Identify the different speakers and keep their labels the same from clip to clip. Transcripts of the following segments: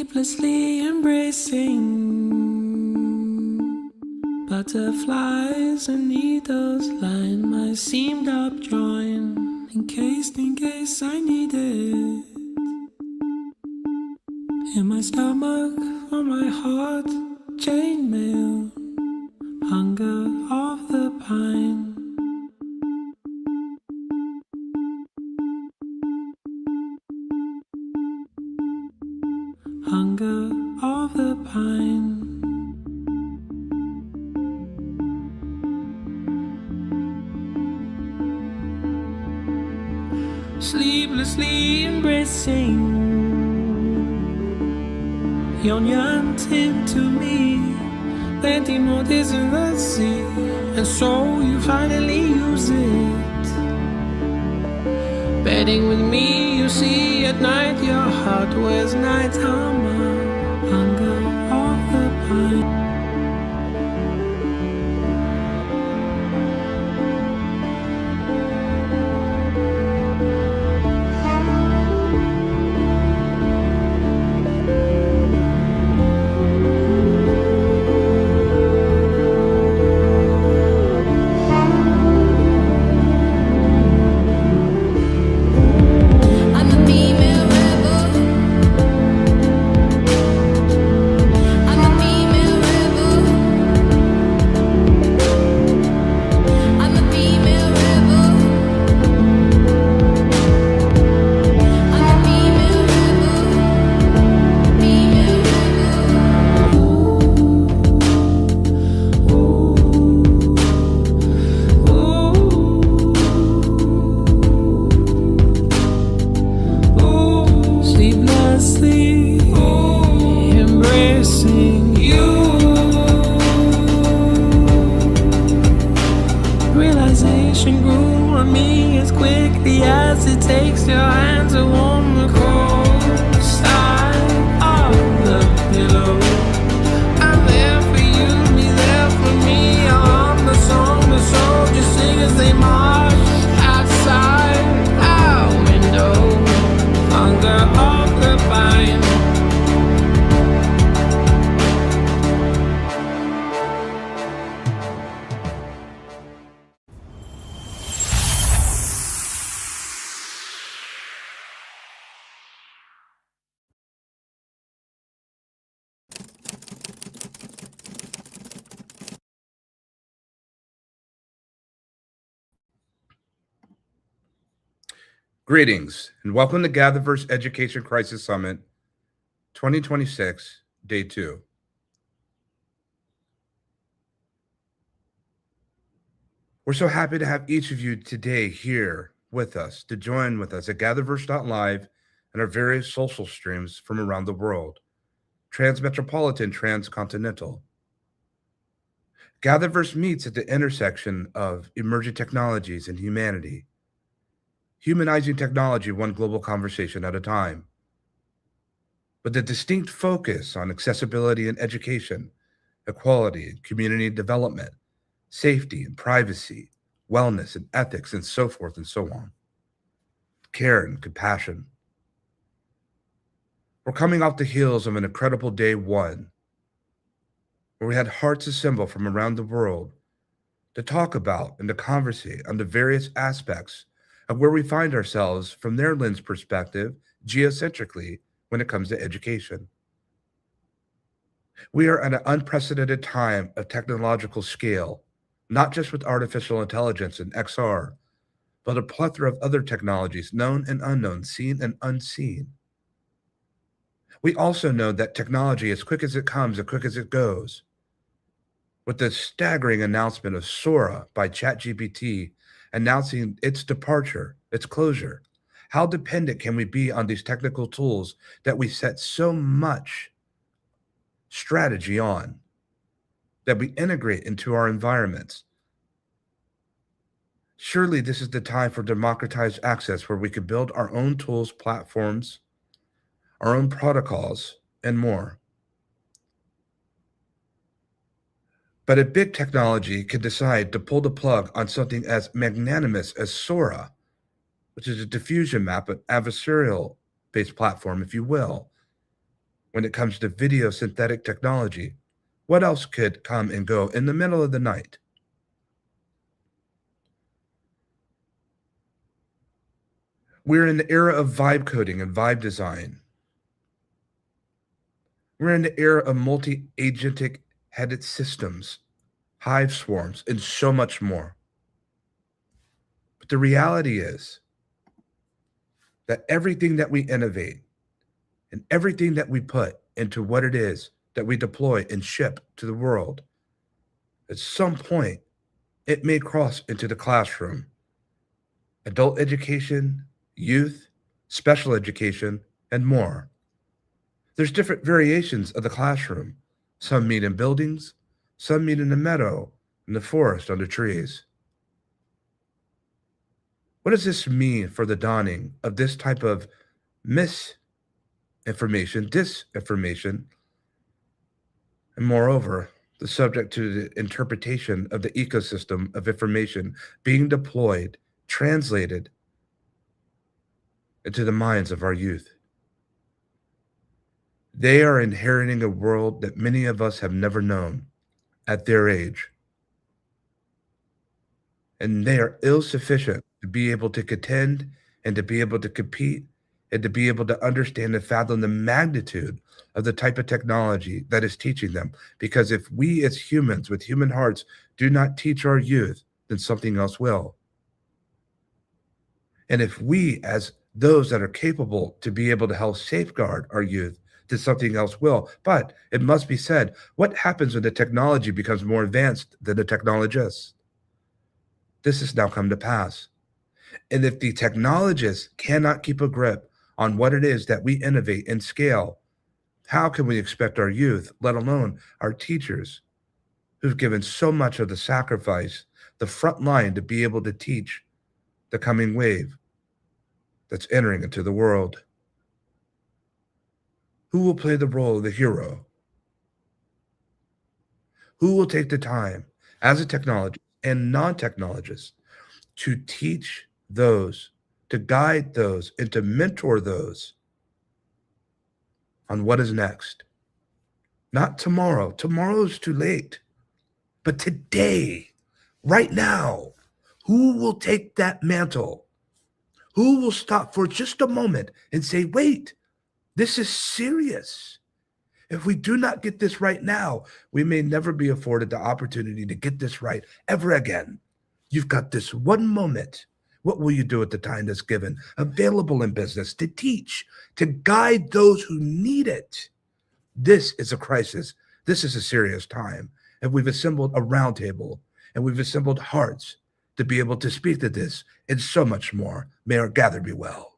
Speaker 1: Sleeplessly embracing butterflies and needles line my seamed up joint, in case I need it. In my stomach, on my heart, chainmail, hunger of the pine. Hunger of the pine. Sleeplessly embracing your yearning to me, planting more days in the sea, and so you finally use it. Bedding with me, you see at night your heart wears night armor. Hunger of the pine. Embracing you, realization grew on me as quickly as it takes your hand to warm the cold side of the pillow. I'm there for you, be there for me. I'll hum the song the soldiers sing as they march outside our window. Hunger of the vine.
Speaker 2: Greetings and welcome to GatherVerse Education Crisis Summit 2026, Day 2. We're so happy to have each of you today here with us to join with us at GatherVerse.live and our various social streams from around the world, transmetropolitan, transcontinental. GatherVerse meets at the intersection of emerging technologies and humanity, humanizing technology one global conversation at a time, with a distinct focus on accessibility and education, equality and community development, safety and privacy, wellness and ethics, and so forth and so on. Care and compassion. We're coming off the heels of an incredible day one, where we had hearts assemble from around the world to talk about and to conversate on the various aspects of where we find ourselves from their lens perspective, geocentrically, when it comes to education. We are at an unprecedented time of technological scale, not just with artificial intelligence and XR, but a plethora of other technologies, known and unknown, seen and unseen. We also know that technology, as quick as it comes, as quick as it goes, with the staggering announcement of Sora by ChatGPT announcing its departure, its closure, how dependent can we be on these technical tools that we set so much strategy on, that we integrate into our environments? Surely this is the time for democratized access, where we could build our own tools, platforms, our own protocols, and more. But a big technology can decide to pull the plug on something as magnanimous as Sora, which is a diffusion map, an adversarial-based platform, if you will, when it comes to video synthetic technology. What else could come and go in the middle of the night? We're in the era of vibe coding and vibe design. We're in the era of multi-agentic headed systems, hive swarms, and so much more. But the reality is that everything that we innovate and everything that we put into what it is that we deploy and ship to the world, at some point, it may cross into the classroom. Adult education, youth, special education, and more. There's different variations of the classroom. Some meet in buildings, some meet in the meadow, in the forest, under trees. What does this mean for the dawning of this type of misinformation, disinformation, and moreover, the subject to the interpretation of the ecosystem of information being deployed, translated into the minds of our youth? They are inheriting a world that many of us have never known at their age. And they are ill sufficient to be able to contend and to be able to compete and to be able to understand and fathom the magnitude of the type of technology that is teaching them. Because if we as humans with human hearts do not teach our youth, then something else will. And if we, as those that are capable to be able to help safeguard our youth, then something else will. But it must be said, what happens when the technology becomes more advanced than the technologists? This has now come to pass. And if the technologists cannot keep a grip on what it is that we innovate and scale, how can we expect our youth, let alone our teachers, who've given so much of the sacrifice, the front line to be able to teach the coming wave that's entering into the world? Who will play the role of the hero? Who will take the time as a technologist and non-technologist to teach those, to guide those, and to mentor those on what is next? Not tomorrow. Tomorrow is too late. But today, right now, who will take that mantle? Who will stop for just a moment and say, wait, this is serious. If we do not get this right now, we may never be afforded the opportunity to get this right ever again. You've got this one moment. What will you do at the time that's given, available in business, to teach, to guide those who need it? This is a crisis. This is a serious time. And we've assembled a roundtable and we've assembled hearts to be able to speak to this and so much more. May our gather be well.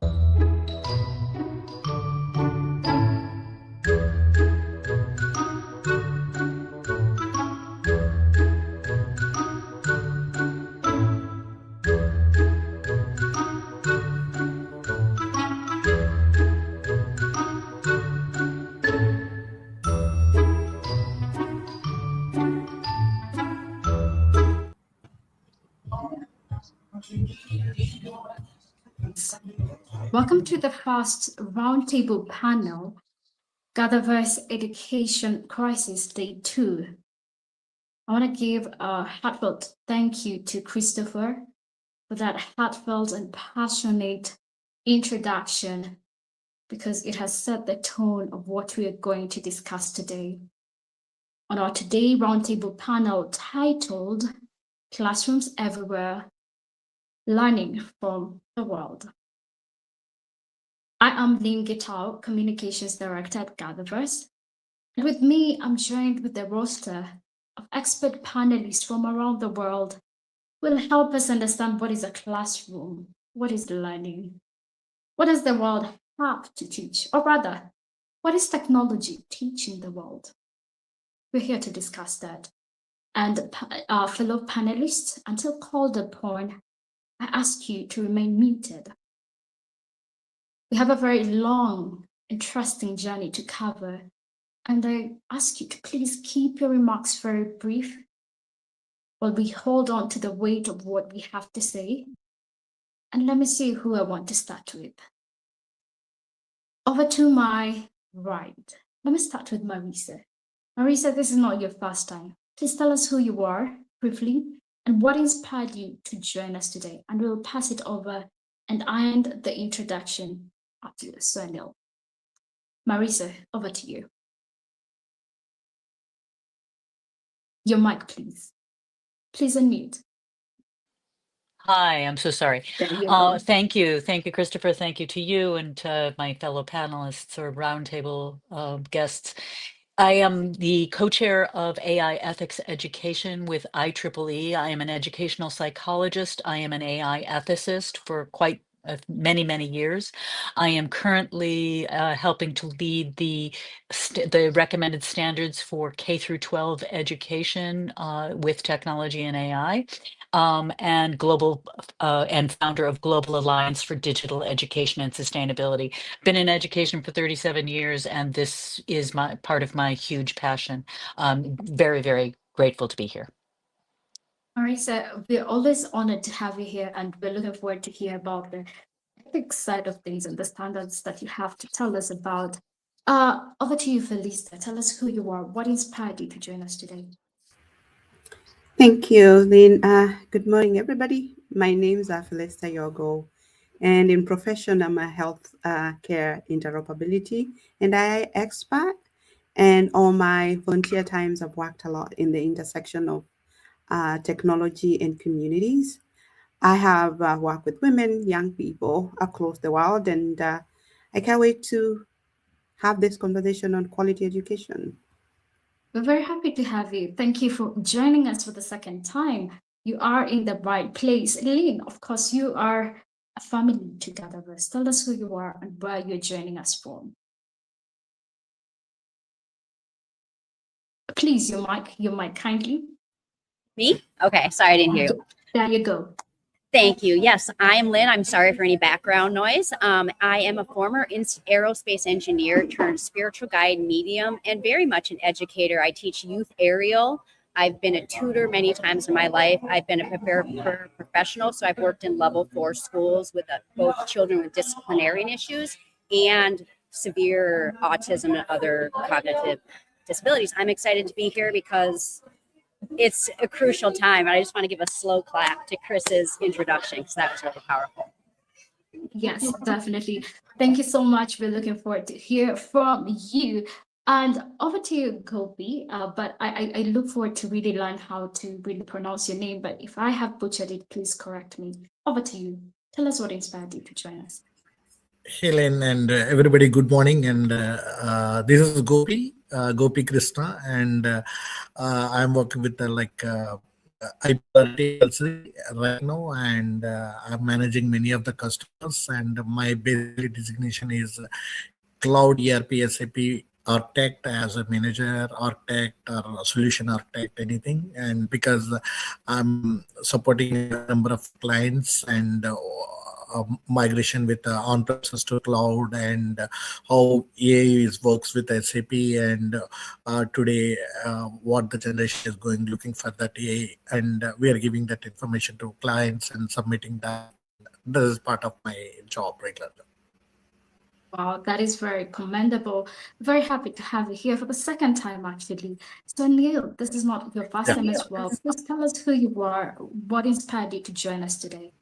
Speaker 3: Welcome to the first roundtable panel, GatherVerse Education Crisis Day 2. I want to give a heartfelt thank you to Christopher for that heartfelt and passionate introduction, because it has set the tone of what we are going to discuss today. On our today roundtable panel titled Classrooms Everywhere, Learning from the World. I am Lynn Gitao, Communications Director at GatherVerse. And with me, I'm joined with a roster of expert panelists from around the world who will help us understand what is a classroom, what is learning, what does the world have to teach, or rather, what is technology teaching the world? We're here to discuss that. And our fellow panelists, until called upon, I ask you to remain muted. We have a very long, interesting journey to cover, and I ask you to please keep your remarks very brief while we hold on to the weight of what we have to say. And let me see who I want to start with. Over to my right, Let me start with Marisa. Marisa, this is not your first time. Please tell us who you are briefly and what inspired you to join us today. And we'll pass it over and end the introduction after Sunil. Marisa, over to you. Your mic, please. Please unmute.
Speaker 4: Hi, I'm so sorry.
Speaker 3: There you go.
Speaker 4: Thank you. Thank you, Christopher. Thank you to you and to my fellow panelists or roundtable guests. I am the co-chair of AI Ethics Education with IEEE. I am an educational psychologist. I am an AI ethicist for quite many, many years. I am currently helping to lead the recommended standards for K through 12 education with technology and AI. And global and founder of Global Alliance for Digital Education and Sustainability. Been in education for 37 years, and this is part of my huge passion. Very, very grateful to be here.
Speaker 3: Marisa, we're always honored to have you here, and we're looking forward to hear about the ethics side of things and the standards that you have to tell us about. Over to you, Felista. Tell us who you are. What inspired you to join us today?
Speaker 5: Thank you, Lynn. Good morning, everybody. My name is Felista Yogo, and in profession, I'm a health care interoperability and AI expert. And all my volunteer times, I've worked a lot in the intersection of technology and communities. I have worked with women, young people across the world, and I can't wait to have this conversation on quality education.
Speaker 3: We're very happy to have you. Thank you for joining us for the second time. You are in the right place. Lynn, of course, you are a family to GatherVerse. Tell us who you are and where you're joining us from. Please, your mic kindly.
Speaker 6: Me? Okay, sorry, I didn't hear you.
Speaker 3: There you go.
Speaker 6: Thank you. Yes, I am Lynn. I'm sorry for any background noise. I am a former aerospace engineer turned spiritual guide medium and very much an educator. I teach youth aerial. I've been a tutor many times in my life. I've been a professional, so I've worked in level 4 schools with both children with disciplinary issues and severe autism and other cognitive disabilities. I'm excited to be here because it's a crucial time. I just want to give a slow clap to Chris's introduction because that was really powerful.
Speaker 3: Yes, definitely. Thank you so much. We're looking forward to hear from you. And over to you, Gopi. But I look forward to really learn how to really pronounce your name. But if I have butchered it, please correct me. Over to you. Tell us what inspired you to join us.
Speaker 7: Helen and everybody, good morning. And this is Gopi Krishna, and I'm working with IPLC right now, and I'm managing many of the customers. And my basic designation is Cloud ERP SAP architect, as a manager, architect, or a solution architect, anything. And because I'm supporting a number of clients and migration with on-premises to cloud, and how AI works with SAP, and today what the generation is going looking for that AI, and we are giving that information to clients and submitting that. This is part of my job regularly.
Speaker 3: Wow, that is very commendable. Very happy to have you here for the second time, actually. So, Neil, this is not your first time as well. Please tell us who you are. What inspired you to join us today?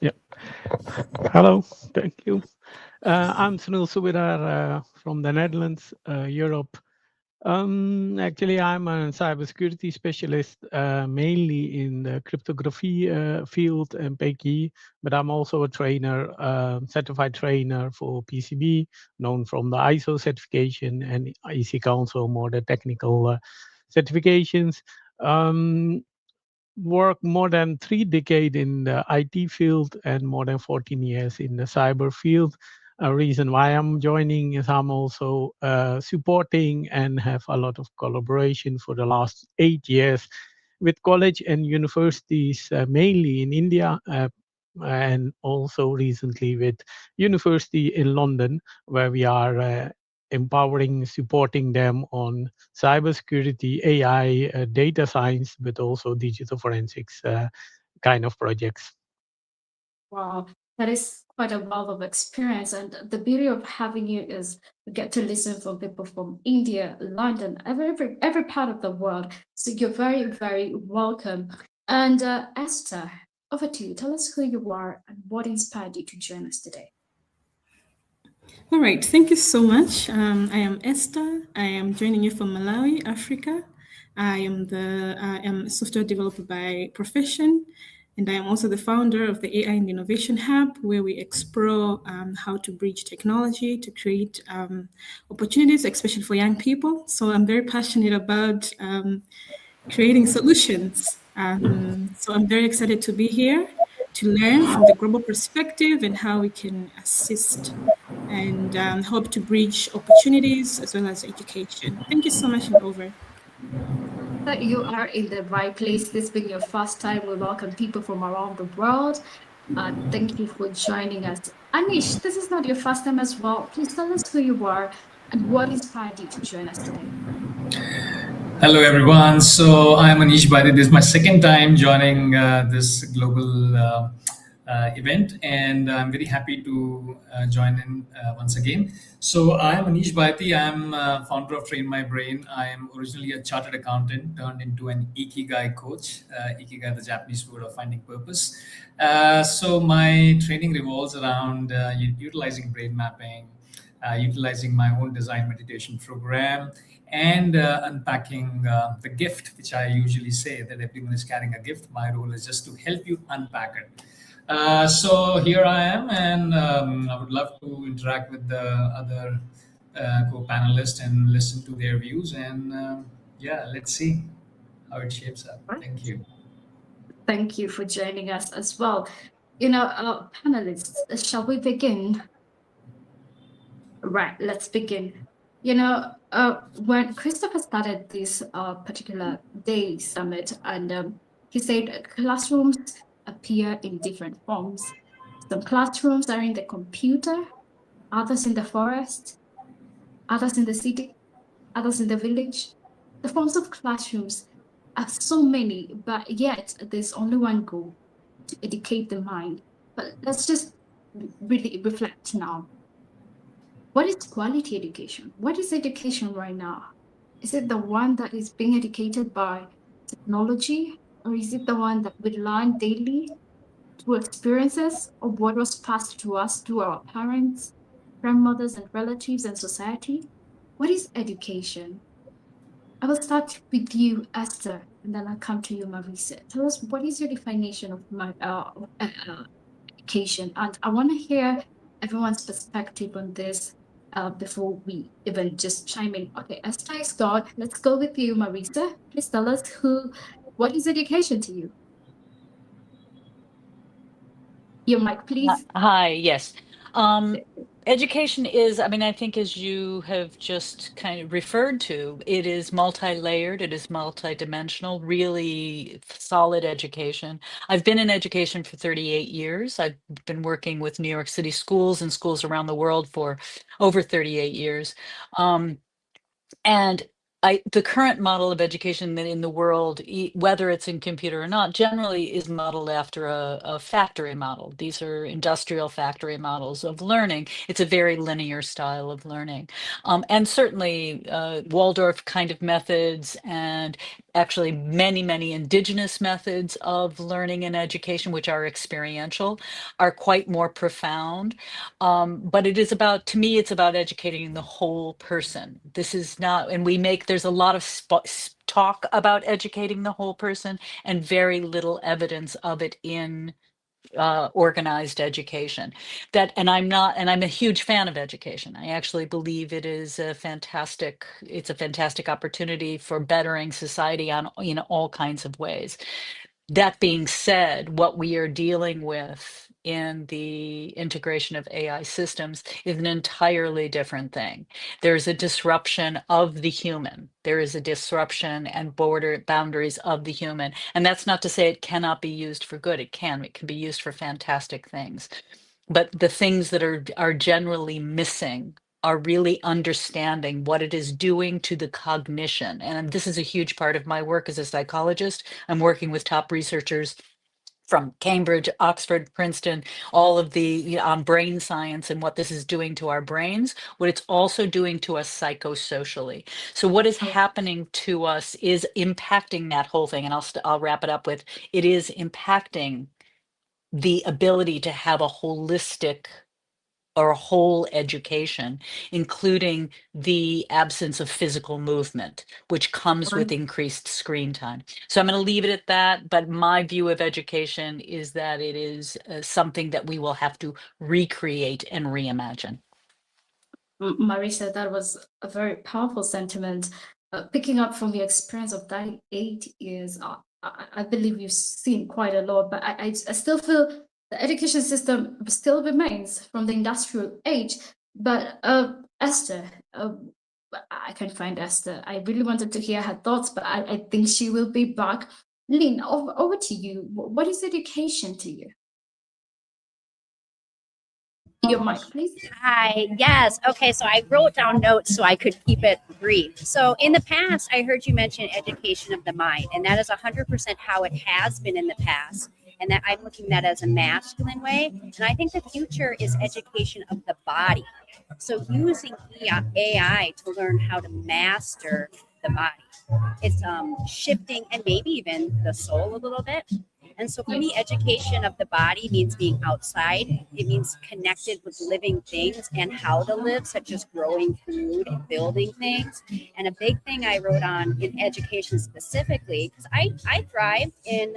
Speaker 8: Yeah. Hello, thank you. I'm Sunil Subedar from the Netherlands, Europe. Actually, I'm a cybersecurity specialist, mainly in the cryptography field and PKI, but I'm also a trainer, certified trainer for PCB, known from the ISO certification, and IC Council, more the technical certifications. Work more than 3 decades in the IT field and more than 14 years in the cyber field. A reason why I'm joining is I'm also supporting and have a lot of collaboration for the last 8 years with college and universities, mainly in India, and also recently with University in London, where we are empowering, supporting them on cybersecurity, AI, data science, but also digital forensics kind of projects.
Speaker 3: Wow, That is quite a wealth of experience. And the beauty of having you is we get to listen from people from India, London, every part of the world. So you're very, very welcome. And Esther, over to you. Tell us who you are and what inspired you to join us today.
Speaker 9: All right, thank you so much. I am Esther. I am joining you from Malawi, Africa. I am a software developer by profession, and I am also the founder of the AI and Innovation Hub, where we explore how to bridge technology to create opportunities, especially for young people. So I'm very passionate about creating solutions. So I'm very excited to be here to learn from the global perspective and how we can assist and hope to bridge opportunities as well as education. Thank you so much, and over.
Speaker 3: That you are in the right place. This being your first time, we welcome people from around the world. Thank you for joining us. Anish, this is not your first time as well. Please tell us who you are and what inspired you to join us today.
Speaker 10: Hello, everyone. So I'm Anish Bhatti. This is my second time joining this global event, and I'm very happy to join in once again. So I'm Anish Bhatti. I'm founder of Train My Brain. I am originally a chartered accountant turned into an Ikigai coach. Ikigai, the Japanese word of finding purpose. So my training revolves around utilizing brain mapping, utilizing my own design meditation program, and unpacking the gift, which I usually say that everyone is carrying a gift. My role is just to help you unpack it. So here I am, and I would love to interact with the other co-panelists and listen to their views. And yeah, let's see how it shapes up. Thank you.
Speaker 3: Thank you for joining us as well. You know, panelists, shall we begin? Right, let's begin. You know, when Christopher started this particular day summit, and he said classrooms appear in different forms. Some classrooms are in the computer, others in the forest, others in the city, others in the village. The forms of classrooms are so many, but yet there's only one goal: to educate the mind. But let's just really reflect now. What is quality education? What is education right now? Is it the one that is being educated by technology, or is it the one that we learn daily through experiences of what was passed to us through our parents, grandmothers, and relatives and society? What is education? I will start with you, Esther, and then I'll come to you, Marisa. Tell us, what is your definition of education? And I want to hear everyone's perspective on this before we even just chime in. Okay, Esther is gone. Let's go with you, Marisa. Please tell us what is education to you? Your mic, please.
Speaker 4: Hi, yes. Education is, I mean, I think as you have just kind of referred to, it is multi-layered, it is multi-dimensional, really solid education. I've been in education for 38 years. I've been working with New York City schools and schools around the world for over 38 years. And the current model of education that in the world, whether it's in computer or not, generally is modeled after a factory model. These are industrial factory models of learning. It's a very linear style of learning. And certainly Waldorf kind of methods, and actually many indigenous methods of learning and education, which are experiential, are quite more profound. But it is about, to me, it's about educating the whole person. This is not, and there's a lot of talk about educating the whole person and very little evidence of it in organized education. And I'm a huge fan of education. I actually believe it's a fantastic opportunity for bettering society in all kinds of ways. That being said, what we are dealing with in the integration of AI systems is an entirely different thing. There's a disruption of the human. There is a disruption and boundaries of the human. And that's not to say it cannot be used for good. It can be used for fantastic things. But the things that are generally missing are really understanding what it is doing to the cognition. And this is a huge part of my work as a psychologist. I'm working with top researchers from Cambridge, Oxford, Princeton, all of the on brain science and what this is doing to our brains, what it's also doing to us psychosocially. So what is happening to us is impacting that whole thing. And I'll wrap it up with, it is impacting the ability to have a holistic or a whole education, including the absence of physical movement, which comes with increased screen time. So I'm going to leave it at that. But my view of education is that it is something that we will have to recreate and reimagine.
Speaker 3: Marisa, that was a very powerful sentiment. Picking up from your experience of that 8 years, I believe you've seen quite a lot, but I still feel the education system still remains from the industrial age. But Esther, I can't find Esther. I really wanted to hear her thoughts, but I think she will be back. Lynn, over to you. What is education to you? Your mic, please.
Speaker 6: Hi. Yes. Okay. So I wrote down notes so I could keep it brief. So in the past, I heard you mention education of the mind, and that is 100% how it has been in the past. And that I'm looking at as a masculine way. And I think the future is education of the body. So using AI to learn how to master the body. It's shifting and maybe even the soul a little bit. And so for me, education of the body means being outside. It means connected with living things and how to live, such as growing food and building things. And a big thing I wrote on in education specifically, because I thrived in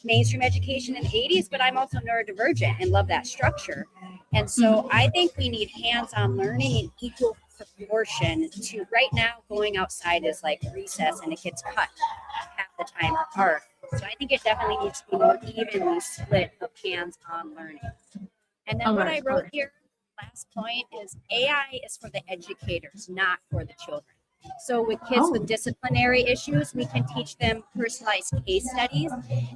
Speaker 6: mainstream education in the 80s, but I'm also neurodivergent and love that structure. And so I think we need hands-on learning in equal proportion to right now going outside is like recess and it gets cut half the time apart. So I think it definitely needs to be more evenly split of hands-on learning. And then what I wrote here, last point, is AI is for the educators, not for the children. So with kids with disciplinary issues, we can teach them personalized case studies.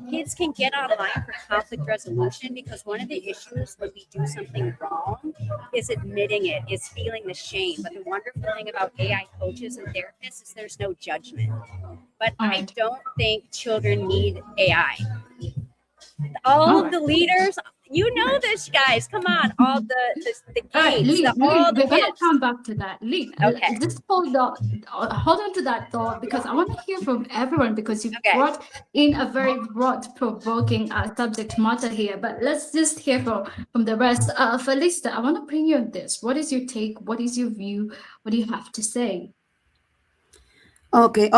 Speaker 6: Kids can get online for conflict resolution because one of the issues when we do something wrong is admitting it, is feeling the shame. But the wonderful thing about AI coaches and therapists is there's no judgment. But I don't think children need AI. All of the leaders, you know this, guys. Come on, all the gates,
Speaker 3: Lee,
Speaker 6: all the
Speaker 3: we're gonna
Speaker 6: kids.
Speaker 3: come back to that. Lee,
Speaker 6: Okay.
Speaker 3: just hold on to that thought because I want to hear from everyone because you brought in a very broad, provoking subject matter here. But let's just hear from the rest. Felista, I want to bring you on this. What is your take? What is your view? What do you have to say?
Speaker 5: Okay,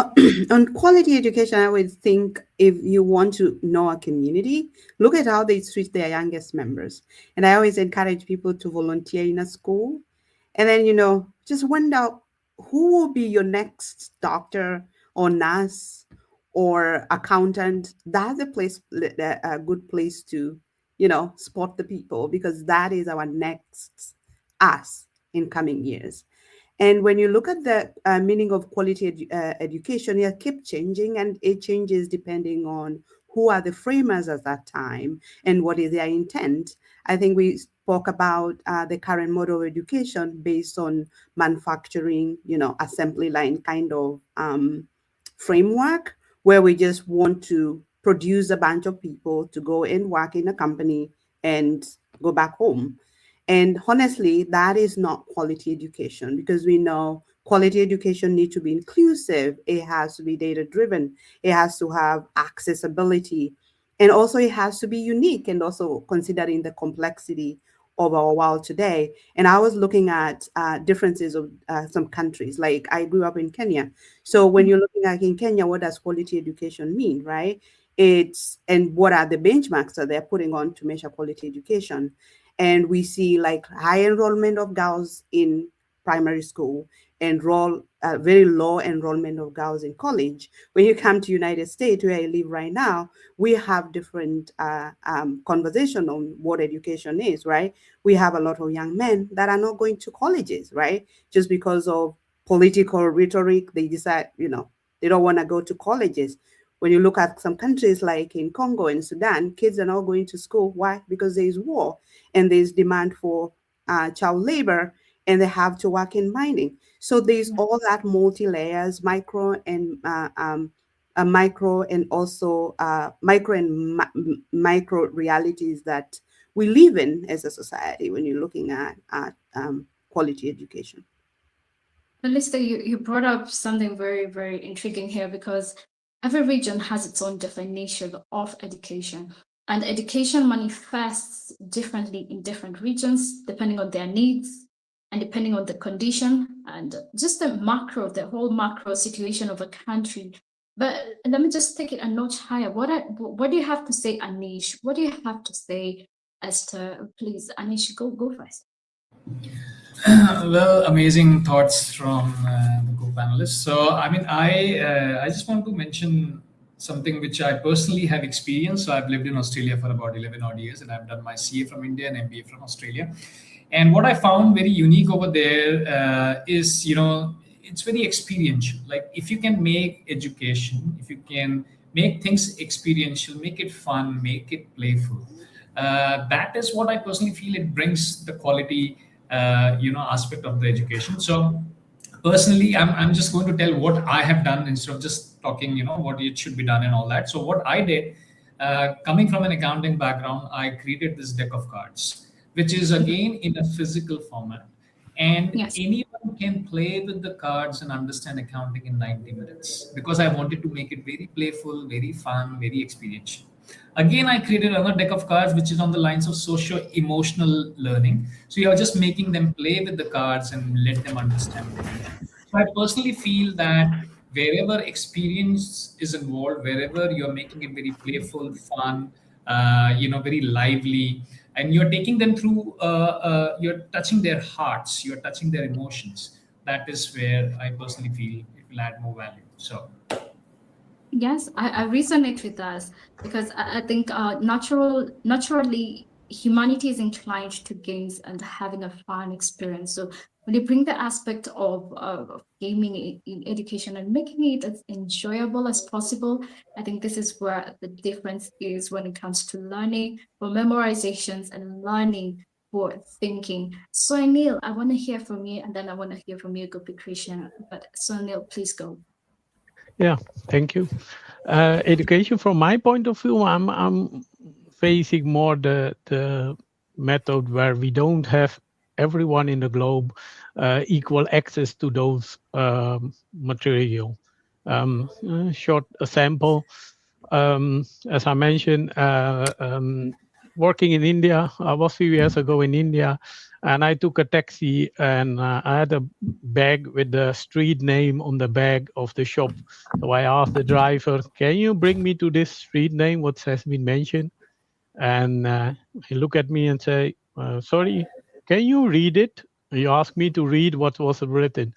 Speaker 5: on quality education, I would think if you want to know a community, look at how they treat their youngest members. And I always encourage people to volunteer in a school. And then, just wonder who will be your next doctor or nurse or accountant. That's a good place to, spot the people because that is our next us in coming years. And when you look at the meaning of quality education, it keeps changing and it changes depending on who are the framers at that time and what is their intent. I think we spoke about the current model of education based on manufacturing, assembly line kind of framework where we just want to produce a bunch of people to go and work in a company and go back home. And honestly, that is not quality education because we know quality education needs to be inclusive. It has to be data driven. It has to have accessibility. And also it has to be unique and also considering the complexity of our world today. And I was looking at differences of some countries. Like I grew up in Kenya. So when you're looking at in Kenya, what does quality education mean, right? And what are the benchmarks that they're putting on to measure quality education? And we see like high enrollment of girls in primary school and very low enrollment of girls in college. When you come to United States, where I live right now, we have different conversation on what education is, right? We have a lot of young men that are not going to colleges, right? Just because of political rhetoric, they decide, they don't want to go to colleges. When you look at some countries like in Congo and Sudan, kids are not going to school. Why? Because there is war and there's demand for child labor and they have to work in mining. So there's all that multi-layers, micro and micro and also micro realities that we live in as a society when you're looking at quality education.
Speaker 3: Melissa, you brought up something very, very intriguing here, because every region has its own definition of education, and education manifests differently in different regions depending on their needs and depending on the condition and just the whole macro situation of a country. But let me just take it a notch higher. What do you have to say, Anish? What do you have to say, Esther? Please, Anish, go first.
Speaker 10: Well, amazing thoughts from the co-panelists. So, I mean, I just want to mention something which I personally have experienced. So, I've lived in Australia for about 11 odd years, and I've done my CA from India and MBA from Australia. And what I found very unique over there is, it's very experiential. Like, if you can make education, if you can make things experiential, make it fun, make it playful, that is what I personally feel it brings the quality aspect of the education. So personally, I'm just going to tell what I have done instead of just talking what it should be done and all that. So what I did, coming from an accounting background, I created this deck of cards, which is again in a physical format, and
Speaker 3: Yes.
Speaker 10: anyone can play with the cards and understand accounting in 90 minutes, because I wanted to make it very playful, very fun, very experiential. Again, I created another deck of cards which is on the lines of socio-emotional learning. So you're just making them play with the cards and let them understand the emotion. So I personally feel that wherever experience is involved, wherever you're making it very playful, fun, very lively, and you're taking them through, you're touching their hearts, you're touching their emotions. That is where I personally feel it will add more value. So.
Speaker 3: Yes, I resonate with that, because I think naturally humanity is inclined to games and having a fun experience. So when you bring the aspect of gaming in education and making it as enjoyable as possible, I think this is where the difference is when it comes to learning for memorizations and learning for thinking. So Anil, I want to hear from you, and then I want to hear from you, Gopi Krishna. But so Anil, please go.
Speaker 8: Yeah, thank you. Education, from my point of view, I'm facing more the method where we don't have everyone in the globe equal access to those material. Short sample, as I mentioned, working in India, I was a few years ago in India, and I took a taxi, and I had a bag with the street name on the bag of the shop. So I asked the driver, "Can you bring me to this street name, what has been mentioned?" And he looked at me and say, "Sorry, can you read it?" He asked me to read what was written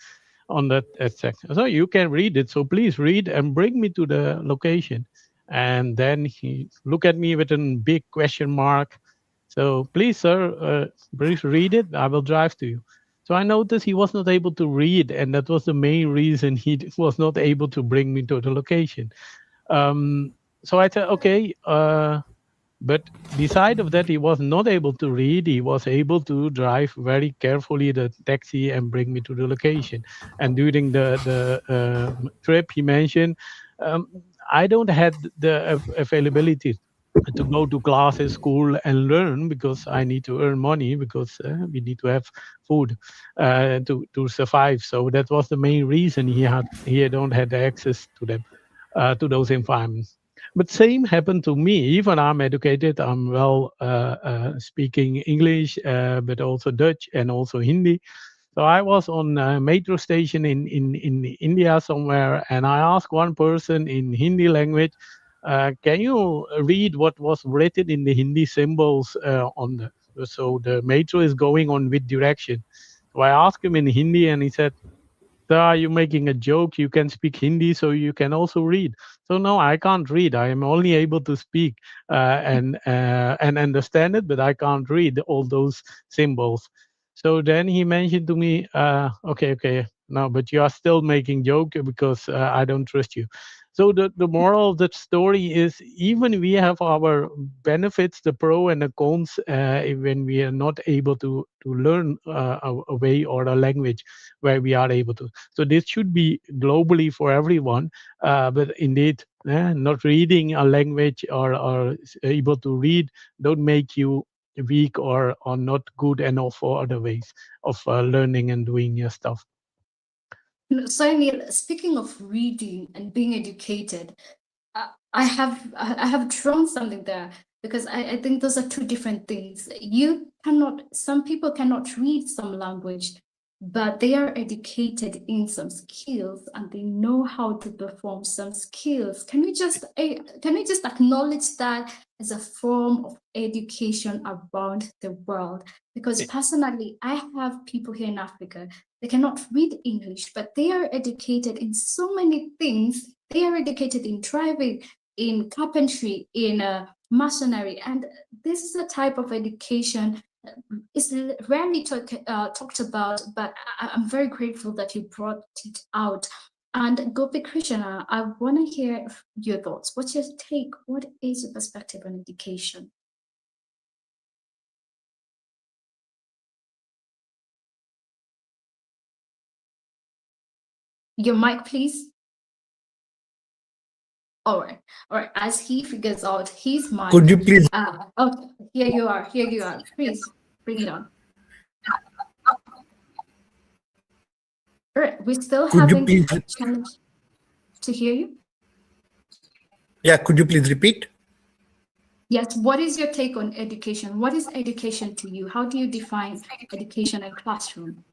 Speaker 8: on that section. So you can read it. So please read and bring me to the location. And then he looked at me with a big question mark. So please, sir, please read it. I will drive to you. So I noticed he was not able to read, and that was the main reason he was not able to bring me to the location. So I said, okay. But beside of that, he was not able to read. He was able to drive very carefully the taxi and bring me to the location. And during the trip, he mentioned, I don't have the availability to go to classes, school, and learn, because I need to earn money, because we need to have food to survive. So that was the main reason he don't have the access to them, to those environments. But same happened to me. Even I'm educated, I'm well speaking English, but also Dutch and also Hindi. So I was on a metro station in India somewhere, and I asked one person in Hindi language, can you read what was written in the Hindi symbols on the, so the metro is going on which direction? So I asked him in Hindi, and he said, "Are you making a joke? You can speak Hindi, so you can also read." So no, I can't read. I am only able to speak and understand it, but I can't read all those symbols. So then he mentioned to me, okay, no, but you are still making joke, because I don't trust you. So the moral of the story is, even we have our benefits, the pro and the cons, when we are not able to learn a way or a language where we are able to. So this should be globally for everyone, but indeed, not reading a language or able to read don't make you weak or not good enough for other ways of learning and doing your stuff.
Speaker 3: So, Neil, speaking of reading and being educated, I have drawn something there, because I think those are two different things. Some people cannot read some language, but they are educated in some skills and they know how to perform some skills. Can we just acknowledge that as a form of education around the world? Because personally, I have people here in Africa, they cannot read English, but they are educated in so many things. They are educated in driving, in carpentry, in masonry, and this is a type of education is rarely talked about, but I'm very grateful that you brought it out. And Gopi Krishna, I want to hear your thoughts. What's your take? What is your perspective on education? Your mic, please. All right. As he figures out his mic.
Speaker 7: Could you please?
Speaker 3: Okay, here you are. Please bring it on. All right, we're still
Speaker 7: Could you
Speaker 3: having
Speaker 7: please?
Speaker 3: a challenge to hear you.
Speaker 7: Yeah, could you please repeat?
Speaker 3: Yes, what is your take on education? What is education to you? How do you define education and classroom?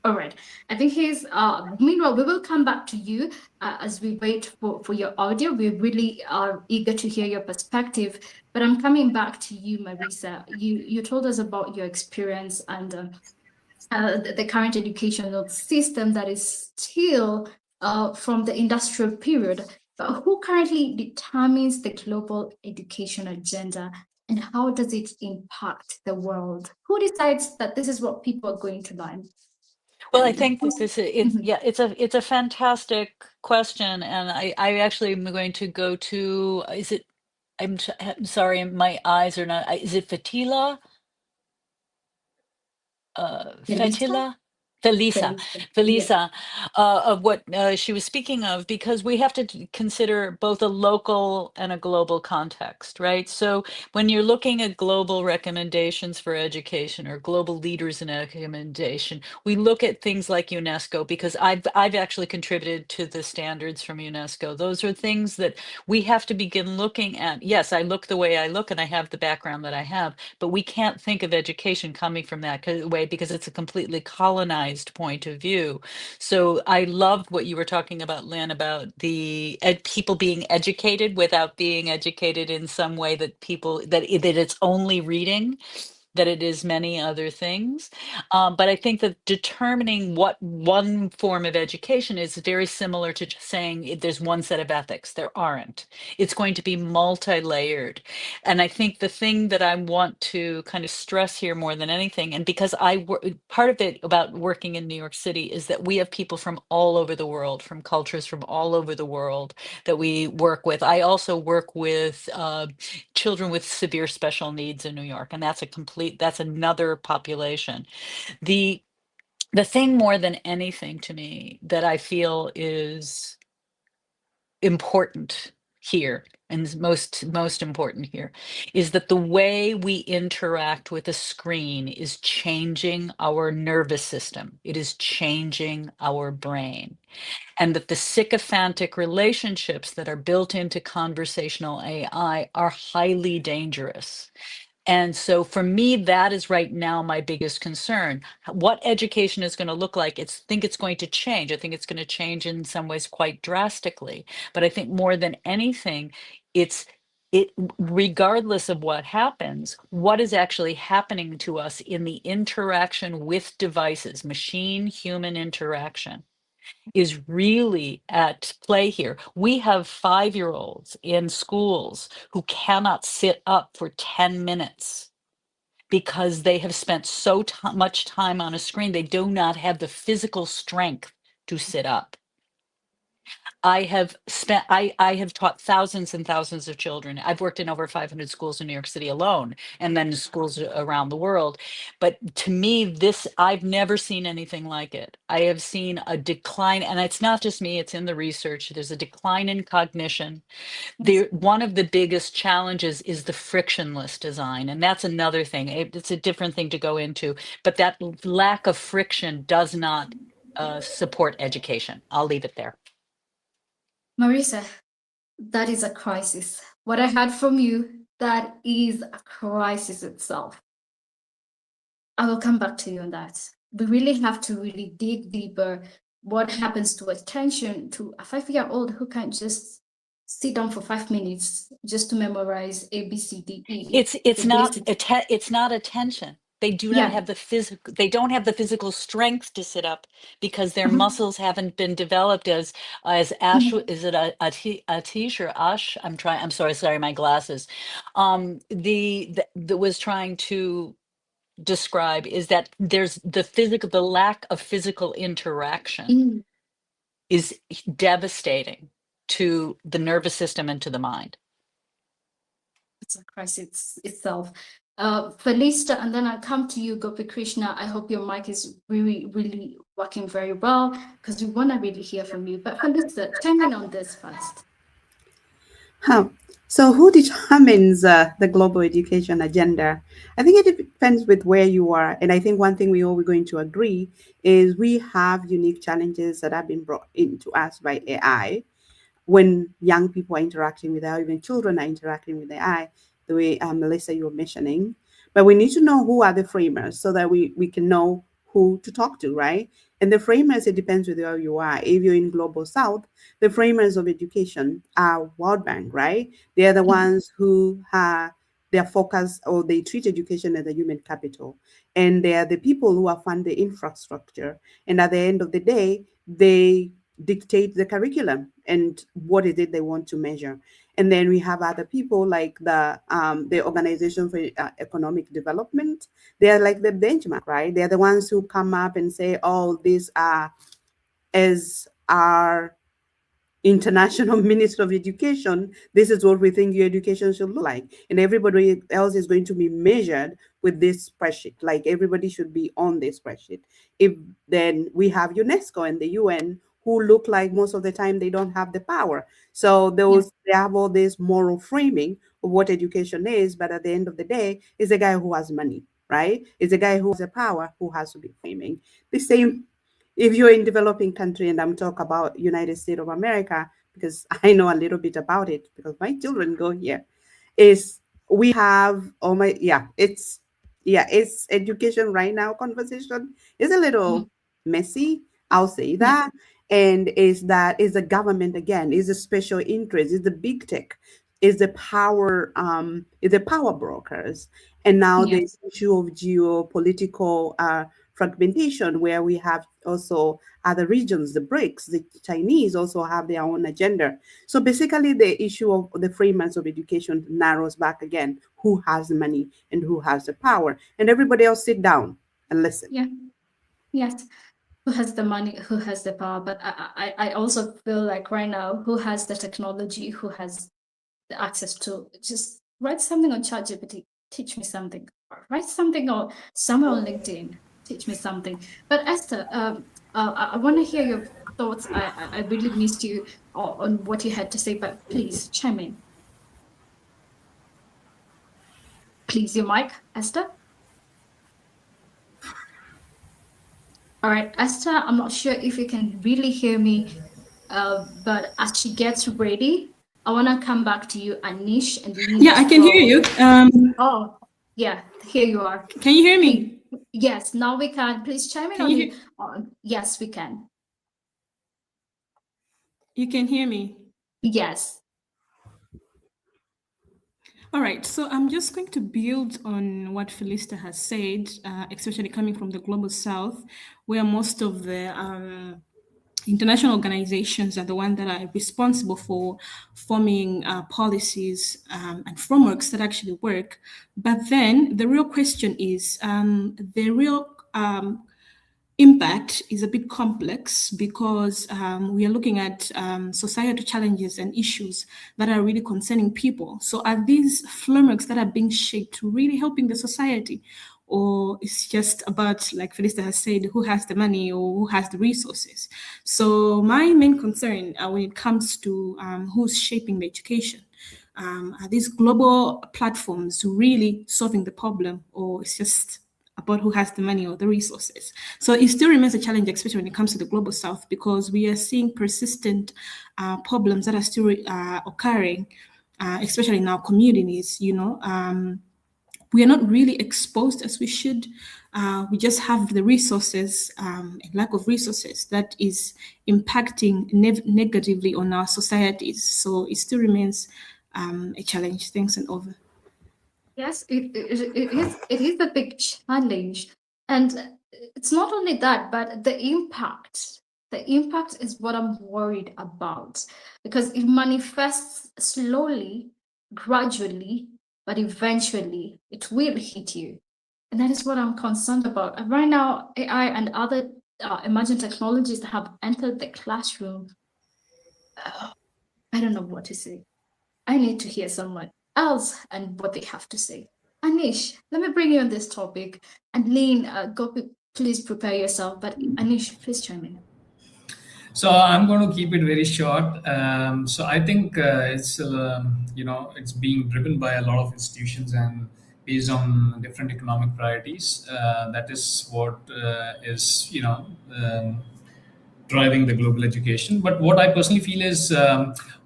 Speaker 3: All right, I think meanwhile, we will come back to you as we wait for your audio. We really are eager to hear your perspective, but I'm coming back to you, Marisa. You told us about your experience and the current educational system that is still from the industrial period. But who currently determines the global education agenda, and how does it impact the world? Who decides that this is what people are going to learn?
Speaker 4: Well, I think that it's a fantastic question, and I actually am going to go to, I'm sorry, my eyes are not, is it Fatila? Fatila? Felisa, of what she was speaking of, because we have to consider both a local and a global context, right? So when you're looking at global recommendations for education or global leaders in recommendation, we look at things like UNESCO, because I've actually contributed to the standards from UNESCO. Those are things that we have to begin looking at. Yes, I look the way I look and I have the background that I have, but we can't think of education coming from that way, because it's a completely colonized point of view. So I loved what you were talking about, Lynn, about the people being educated without being educated in some way that that it's only reading, that it is many other things. But I think that determining what one form of education is very similar to just saying there's one set of ethics. There aren't. It's going to be multi-layered. And I think the thing that I want to kind of stress here more than anything, and because part of it about working in New York City is that we have people from all over the world, from cultures from all over the world that we work with. I also work with children with severe special needs in New York, and that's another population. The thing more than anything to me that I feel is important here, and is most important here, is that the way we interact with a screen is changing our nervous system. It is changing our brain. And that the sycophantic relationships that are built into conversational AI are highly dangerous. And so for me, that is right now my biggest concern. What education is going to look like, I think it's going to change. I think it's going to change in some ways quite drastically. But I think more than anything, regardless of what happens, what is actually happening to us in the interaction with devices, machine-human interaction, is really at play here. We have 5-year-olds in schools who cannot sit up for 10 minutes because they have spent so much time on a screen, they do not have the physical strength to sit up. I have taught thousands and thousands of children. I've worked in over 500 schools in New York City alone, and then schools around the world. But to me, I've never seen anything like it. I have seen a decline, and it's not just me, it's in the research. There's a decline in cognition. One of the biggest challenges is the frictionless design, and that's another thing. It's a different thing to go into, but that lack of friction does not support education. I'll leave it there.
Speaker 3: Marisa, that is a crisis. What I heard from you, that is a crisis itself. I will come back to you on that. We really have to really dig deeper. What happens to attention to a 5-year-old who can't just sit down for 5 minutes just to memorize A, B, C, D, E?
Speaker 4: It's not attention. They do not have the physical, they don't have the physical strength to sit up because their muscles haven't been developed as Ash, is it Atish or Ash? I'm sorry, my glasses. That was trying to describe is that there's the lack of physical interaction is devastating to the nervous system and to the mind.
Speaker 3: It's a crisis itself. Felista, and then I'll come to you, Gopi Krishna. I hope your mic is really, really working very well because we want to really hear from you. But Felista, chime in on this first.
Speaker 5: So who determines the global education agenda? I think it depends with where you are. And I think one thing we're going to agree is we have unique challenges that have been brought into us by AI. When young people are interacting with AI, even children are interacting with AI, the way Melissa, you were mentioning. But we need to know who are the framers so that we can know who to talk to, right? And the framers, it depends with where you are. If you're in Global South, the framers of education are World Bank, right? They're the ones who have their focus, or they treat education as a human capital. And they are the people who are fund the infrastructure. And at the end of the day, they dictate the curriculum and what is it they want to measure. And then we have other people like the Organization for Economic Development. They are like the benchmark, right? They're the ones who come up and say, oh, these are as our International Minister of Education, this is what we think your education should look like. And everybody else is going to be measured with this spreadsheet. Like everybody should be on this spreadsheet. If then we have UNESCO and the UN, who look like most of the time they don't have the power. So they have all this moral framing of what education is, but at the end of the day, it's a guy who has money, right? It's a guy who has the power who has to be framing. The same if you're in developing country, and I'm talking about United States of America, because I know a little bit about it because my children go here, is we have it's education right now conversation is a little messy. I'll say that. And is the government again, is a special interest, is the big tech, is the power brokers. And now the issue of geopolitical fragmentation, where we have also other regions, the BRICS, the Chinese also have their own agenda. So basically the issue of the framers of education narrows back again, who has the money and who has the power, and everybody else sit down and listen.
Speaker 3: Yes. Who has the money, who has the power, but I also feel like right now, who has the technology, who has the access to just write something on ChatGPT, teach me something, or write something on somewhere on LinkedIn, teach me something. But Esther, I want to hear your thoughts. I really missed you on what you had to say, but please chime in. Please, your mic, Esther. All right, Esther, I'm not sure if you can really hear me, but as she gets ready, I want to come back to you, Anish and Lina.
Speaker 9: Yeah, I can hear you.
Speaker 3: Oh, yeah, here you are.
Speaker 9: Can you hear me?
Speaker 3: Yes, now we can. Please chime in on yes, we can.
Speaker 9: You can hear me?
Speaker 3: Yes.
Speaker 9: All right, so I'm just going to build on what Felista has said, especially coming from the Global South, where most of the international organizations are the ones that are responsible for forming policies and frameworks that actually work. But then the real question is the real impact is a bit complex because we are looking at societal challenges and issues that are really concerning people. So are these frameworks that are being shaped really helping the society? Or it's just about, like Felista has said, who has the money or who has the resources? So my main concern when it comes to who's shaping the education, are these global platforms really solving the problem, or it's just about who has the money or the resources? So it still remains a challenge, especially when it comes to the global south, because we are seeing persistent problems that are still occurring, especially in our communities. We are not really exposed as we should. We just have the resources, and lack of resources that is impacting negatively on our societies. So it still remains a challenge. Thanks, and over.
Speaker 3: Yes, it is a big challenge. And it's not only that, but the impact. The impact is what I'm worried about, because it manifests slowly, gradually, but eventually it will hit you. And that is what I'm concerned about. And right now, AI and other emerging technologies that have entered the classroom, I don't know what to say. I need to hear someone else and what they have to say. Anish, let me bring you on this topic. And Lean, please prepare yourself. But Anish, please chime in.
Speaker 10: So I'm going to keep it very short. So I think it's it's being driven by a lot of institutions and based on different economic priorities. That is what is driving the global education. But what I personally feel is,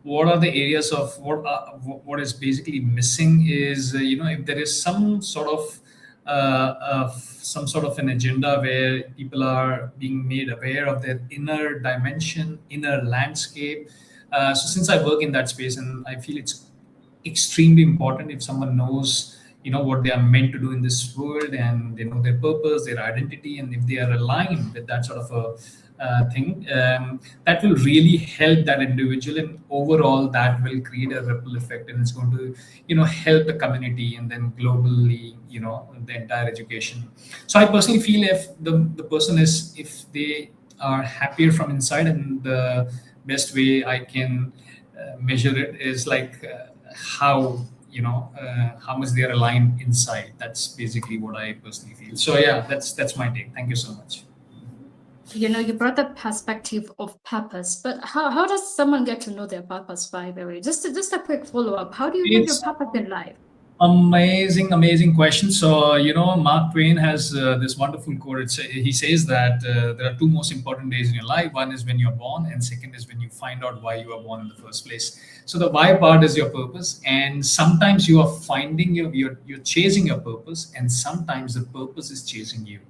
Speaker 10: what are the areas of what is basically missing is if there is some sort of an agenda where people are being made aware of their inner dimension, inner landscape. So since I work in that space, and I feel it's extremely important if someone knows what they are meant to do in this world, and they know their purpose, their identity, and if they are aligned with that sort of a thing, that will really help that individual, and overall that will create a ripple effect, and it's going to help the community, and then globally the entire education. So I personally feel if the person is, if they are happier from inside, and the best way I can measure it is like how much they are aligned inside. That's basically what I personally feel. So yeah, that's my take. Thank you so much.
Speaker 3: You brought the perspective of purpose, but how does someone get to know their purpose, by the way? Just a quick follow-up. How do you know your purpose in life?
Speaker 10: Amazing question. So Mark Twain has this wonderful quote. He says that there are two most important days in your life. One is when you're born, and second is when you find out why you were born in the first place. So the why part is your purpose, and sometimes you are finding you're chasing your purpose, and sometimes the purpose is chasing you.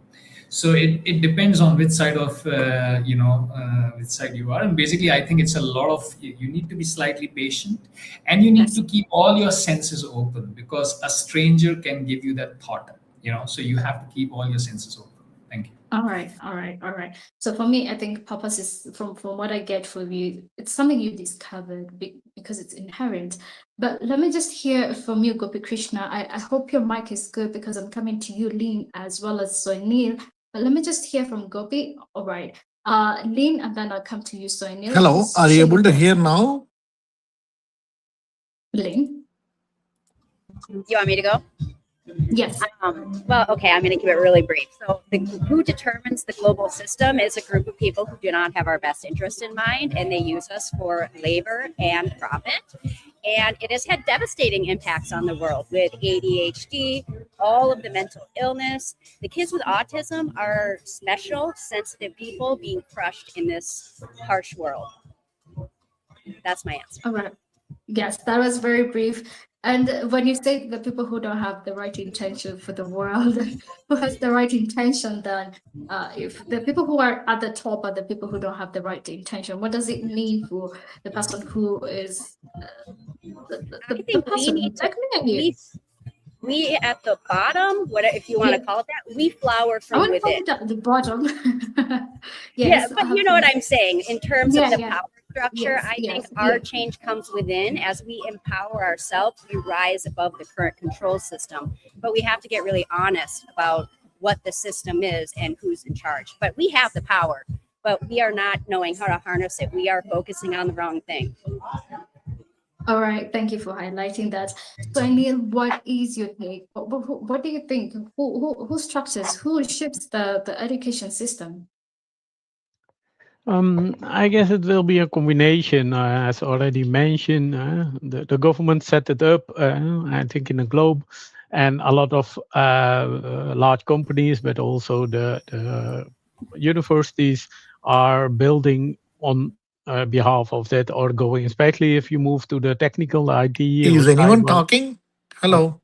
Speaker 10: So it depends on which side of which side you are. And basically I think it's a lot of, you need to be slightly patient, and you need to keep all your senses open, because a stranger can give you that thought, so you have to keep all your senses open. Thank you.
Speaker 3: All right. So for me, I think purpose is, from what I get from you, it's something you discovered because it's inherent. But let me just hear from you, Gopi Krishna. I hope your mic is good, because I'm coming to you, Lean, as well as Soinil. But let me just hear from Gopi. All right. Lean, and then I'll come to you, Soinil.
Speaker 7: Hello, are you able to hear now?
Speaker 3: Lean?
Speaker 6: You want me to go?
Speaker 3: Yes.
Speaker 6: Well, okay, I'm going to keep it really brief. So who determines the global system is a group of people who do not have our best interest in mind, and they use us for labor and profit. And it has had devastating impacts on the world with ADHD, all of the mental illness. The kids with autism are special, sensitive people being crushed in this harsh world. That's my answer.
Speaker 3: All right. Yes, that was very brief. And when you say the people who don't have the right intention for the world, who has the right intention, then if the people who are at the top are the people who don't have the right intention, what does it mean for the person who is the person like me and you?
Speaker 6: We at the bottom, what if you want to
Speaker 3: Yeah.
Speaker 6: call it that, we flower
Speaker 3: I
Speaker 6: from
Speaker 3: want to call
Speaker 6: within.
Speaker 3: it at the bottom.
Speaker 6: Yeah,
Speaker 3: Yes.
Speaker 6: but you know what I'm saying in terms of
Speaker 3: Yeah,
Speaker 6: the
Speaker 3: yeah.
Speaker 6: power structure.
Speaker 3: Yes,
Speaker 6: I think
Speaker 3: yes,
Speaker 6: our
Speaker 3: yeah.
Speaker 6: change comes within. As we empower ourselves, we rise above the current control system. But we have to get really honest about what the system is and who's in charge. But we have the power, but we are not knowing how to harness it. We are focusing on the wrong thing.
Speaker 3: All right, thank you for highlighting that. So, Neil, what is your take? What do you think? Who structures, who shapes the education system?
Speaker 8: I guess it will be a combination, as already mentioned. The government set it up, I think, in the globe, and a lot of large companies, but also the universities are building on behalf of that or going, especially if you move to the technical IT or
Speaker 7: Is anyone
Speaker 8: cyber,
Speaker 7: talking? Hello.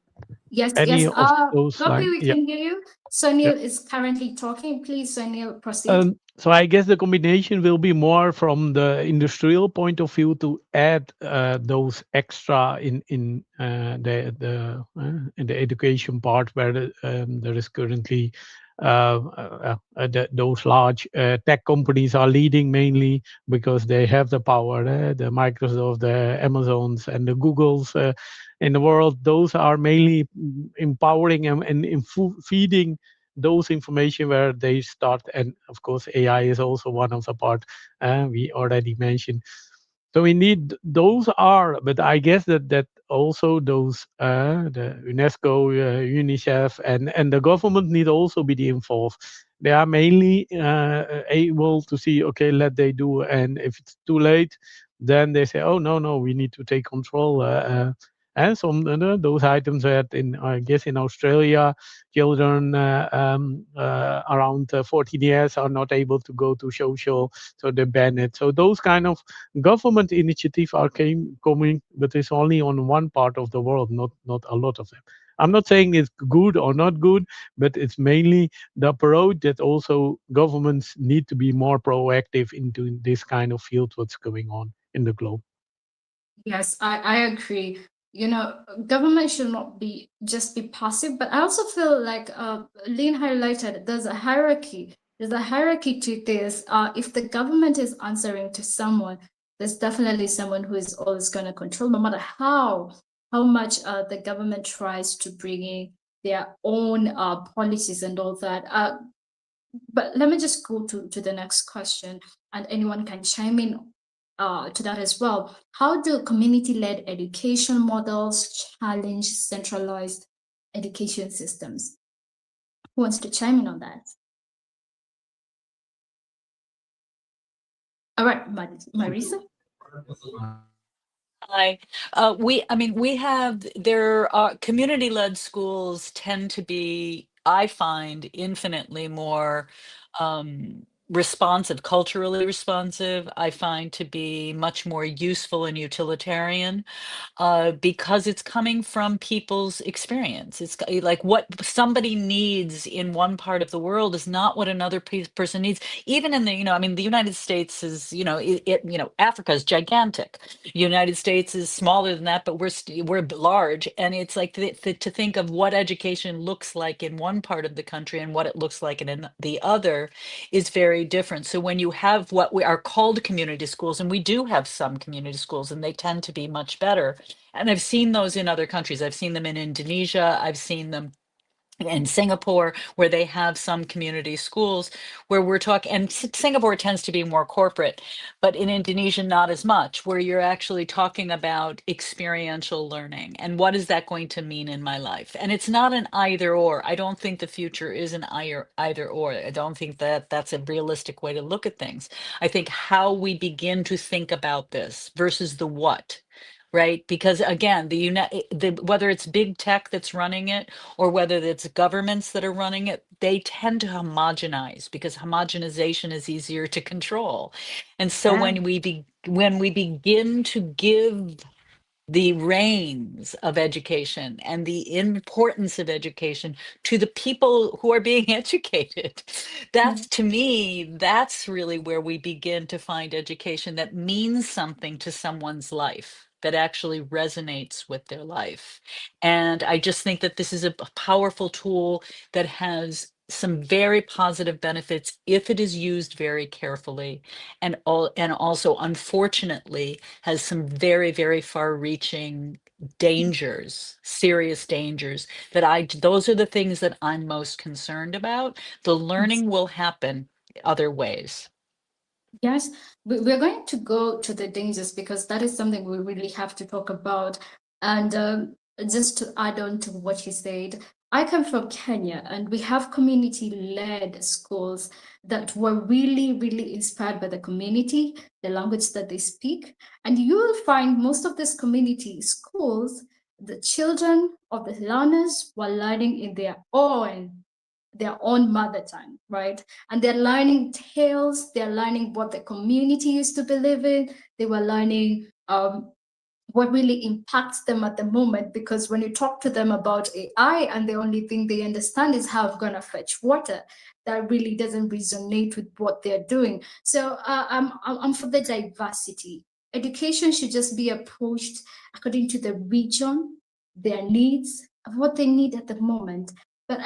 Speaker 3: Yes,
Speaker 8: any
Speaker 3: yes.
Speaker 8: of those
Speaker 3: Lovely,
Speaker 8: like,
Speaker 3: we
Speaker 8: yeah.
Speaker 3: can hear you. So
Speaker 8: Yeah.
Speaker 3: Neil is currently talking. Please, so Neil, proceed.
Speaker 8: So I guess the combination will be more from the industrial point of view to add those extra in the education part where there is currently those large tech companies are leading mainly because they have the power. The Microsoft, the Amazons, and the Googles in the world. Those are mainly empowering and feeding those information where they start, and of course AI is also one of the part we already mentioned. So indeed those are, but I guess that also those the UNESCO, UNICEF, and the government need also be involved. They are mainly able to see, okay, let they do, and if it's too late, then they say, oh no, we need to take control. And some those items that in, I guess, in Australia, children around 14 years are not able to go to social, so they ban it. So those kind of government initiatives are coming, but it's only on one part of the world, not a lot of them. I'm not saying it's good or not good, but it's mainly the approach that also governments need to be more proactive into this kind of field, what's going on in the globe.
Speaker 3: Yes, I agree. You know, government should not be just be passive, but I also feel like Lynn highlighted there's a hierarchy. There's a hierarchy to this. If the government is answering to someone, there's definitely someone who is always going to control, no matter how much the government tries to bring in their own policies and all that. But let me just go to the next question, and anyone can chime in to that as well. How do community-led education models challenge centralized education systems? Who wants to chime in on that? All right, Marisa.
Speaker 4: Hi. We have, there are community-led schools tend to be, I find, infinitely more responsive, culturally responsive. I find to be much more useful and utilitarian because it's coming from people's experience. It's like what somebody needs in one part of the world is not what another person needs. Even in the, the United States is, Africa is gigantic. United States is smaller than that, but we're large, and it's like to think of what education looks like in one part of the country and what it looks like in the other is very different. So when you have what we are called community schools, and we do have some community schools, and they tend to be much better. And I've seen those in other countries. I've seen them in Indonesia. I've seen them in Singapore, where they have some community schools where we're talking, and Singapore tends to be more corporate, but in Indonesia, not as much, where you're actually talking about experiential learning and what is that going to mean in my life? And it's not an either or. I don't think the future is an either or. I don't think that that's a realistic way to look at things. I think how we begin to think about this versus the what. Right, because again, whether it's big tech that's running it or whether it's governments that are running it, they tend to homogenize because homogenization is easier to control. And so
Speaker 3: Yeah.
Speaker 4: when we begin to give the reins of education and the importance of education to the people who are being educated, that's, to me, that's really where we begin to find education that means something to someone's life, that actually resonates with their life. And I just think that this is a powerful tool that has some very positive benefits if it is used very carefully, and also unfortunately has some very, very far-reaching dangers, serious dangers that those are the things that I'm most concerned about. The learning will happen other ways.
Speaker 3: Yes, we're going to go to the dangers because that is something we really have to talk about. And just to add on to what you said, I come from Kenya and we have community-led schools that were really, really inspired by the community, the language that they speak. And you will find most of these community schools, the children of the learners were learning in their own mother tongue, right? And they're learning tales, they're learning what the community used to believe in, they were learning what really impacts them at the moment. Because when you talk to them about AI and the only thing they understand is how I'm gonna fetch water, that really doesn't resonate with what they're doing. So I'm for the diversity. Education should just be approached according to the region, their needs, what they need at the moment. But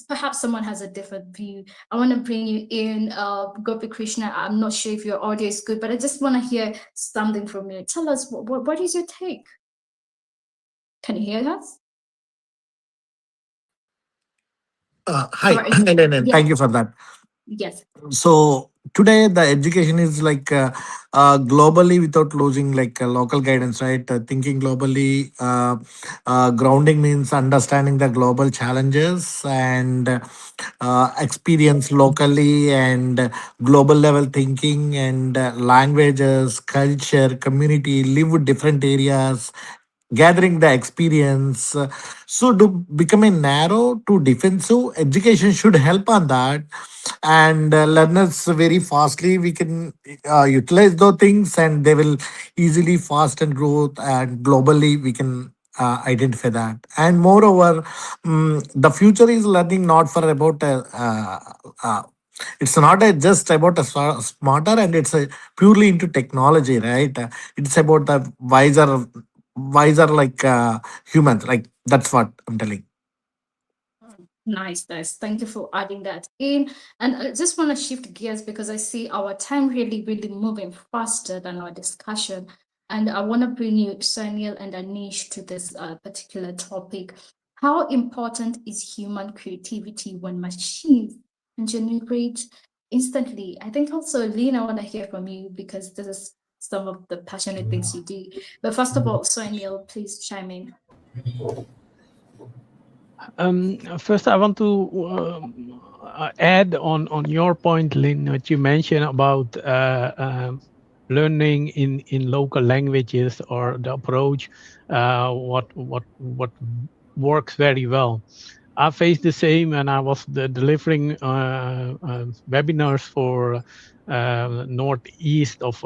Speaker 3: perhaps someone has a different view. I want to bring you in, Gopi Krishna. I'm not sure if your audio is good, but I just want to hear something from you. Tell us, what is your take? Can you hear us?
Speaker 7: Hi,
Speaker 3: Or,
Speaker 7: and
Speaker 3: yeah,
Speaker 7: thank you for that.
Speaker 3: yes.
Speaker 7: So today the education is like globally without losing like local guidance, right? Thinking globally, grounding means understanding the global challenges and experience locally, and global level thinking, and languages, culture, community, live with different areas, gathering the experience. So to become a narrow to defensive, education should help on that. And learners very fastly we can utilize those things, and they will easily fast and growth, and globally we can identify that. And moreover, the future is learning not for about it's not just about a smarter, and it's a purely into technology, right? It's about the wiser like humans, like that's what I'm telling.
Speaker 3: Nice, nice. Thank you for adding that in. And I just want to shift gears because I see our time really, really moving faster than our discussion. And I want to bring you, Sunil and Anish, to this particular topic. How important is human creativity when machines can generate instantly? I think also, Lynn, I want to hear from you because this is some of the passionate things you do. But first of all, Sunil, please chime in.
Speaker 8: First, I want to add on your point, Lynn, what you mentioned about learning in local languages, or the approach, what works very well. I faced the same, and I was delivering webinars for northeast of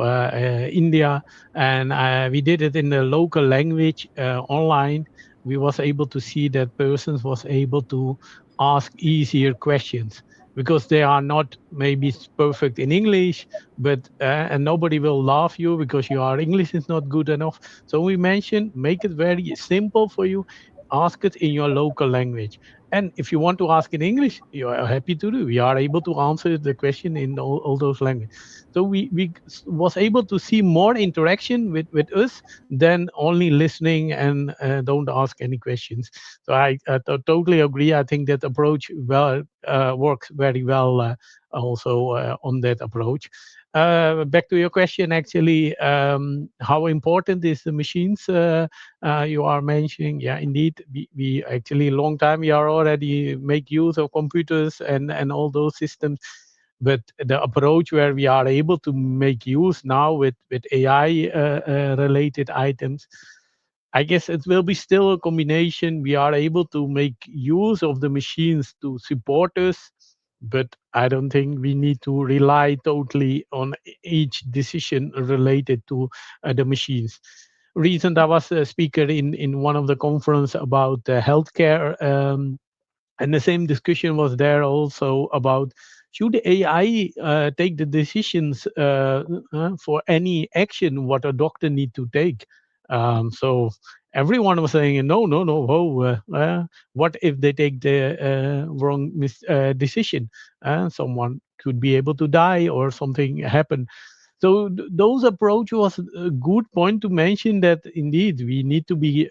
Speaker 8: India, and we did it in the local language online. We was able to see that persons was able to ask easier questions because they are not maybe perfect in English, but and nobody will laugh you because your English is not good enough. So we mentioned make it very simple for you. Ask it in your local language. And if you want to ask in English, you are happy to do. We are able to answer the question in all those languages. So we was able to see more interaction with us than only listening and don't ask any questions. So I totally agree. I think that approach works very well also on that approach. Back to your question, actually, how important is the machines you are mentioning? Yeah, indeed, we actually long time we are already make use of computers and all those systems. But the approach where we are able to make use now with AI related items, I guess it will be still a combination. We are able to make use of the machines to support us, but I don't think we need to rely totally on each decision related to the machines. Recent, I was a speaker in one of the conference about healthcare, and the same discussion was there also about should AI take the decisions for any action what a doctor need to take. So everyone was saying, no, no, no, what if they take the wrong decision? Someone could be able to die or something happen. So those approach was a good point to mention, that indeed we need to be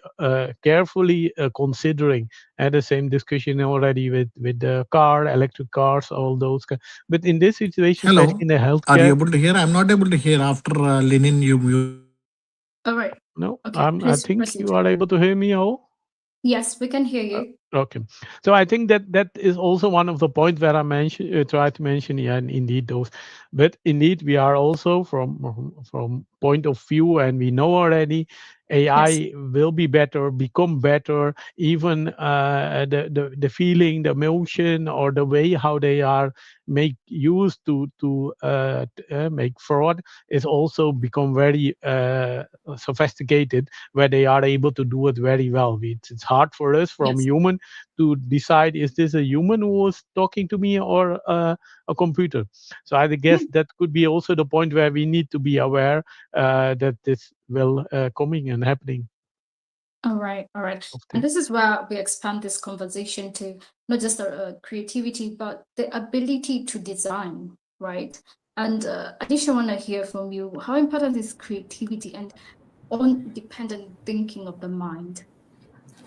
Speaker 8: carefully considering. Had the same discussion already with the electric cars, all those. But in this situation, especially
Speaker 7: Hello,
Speaker 8: in the
Speaker 7: are you
Speaker 8: healthcare,
Speaker 7: able to hear? I'm not able to hear after Lenin. You mute.
Speaker 3: All right.
Speaker 8: no,
Speaker 3: Okay,
Speaker 8: I
Speaker 3: please
Speaker 8: think
Speaker 3: proceed.
Speaker 8: you are able to hear me, all.
Speaker 3: Yes, we can hear you.
Speaker 8: Okay, so I think that is also one of the points where I mentioned, try to mention, yeah, and indeed those, but indeed we are also from point of view, and we know already AI
Speaker 3: Yes.
Speaker 8: will be better, become better. Even the feeling, the emotion, or the way how they are make use to make fraud is also become very sophisticated, where they are able to do it very well. It's hard for us from
Speaker 3: Yes.
Speaker 8: human to decide, is this a human who was talking to me or a computer? So I guess that could be also the point where we need to be aware that this will coming and happening.
Speaker 3: All right, all right. And this is where we expand this conversation to not just creativity, but the ability to design, right? And Adish, I want to hear from you. How important is creativity and independent thinking of the mind?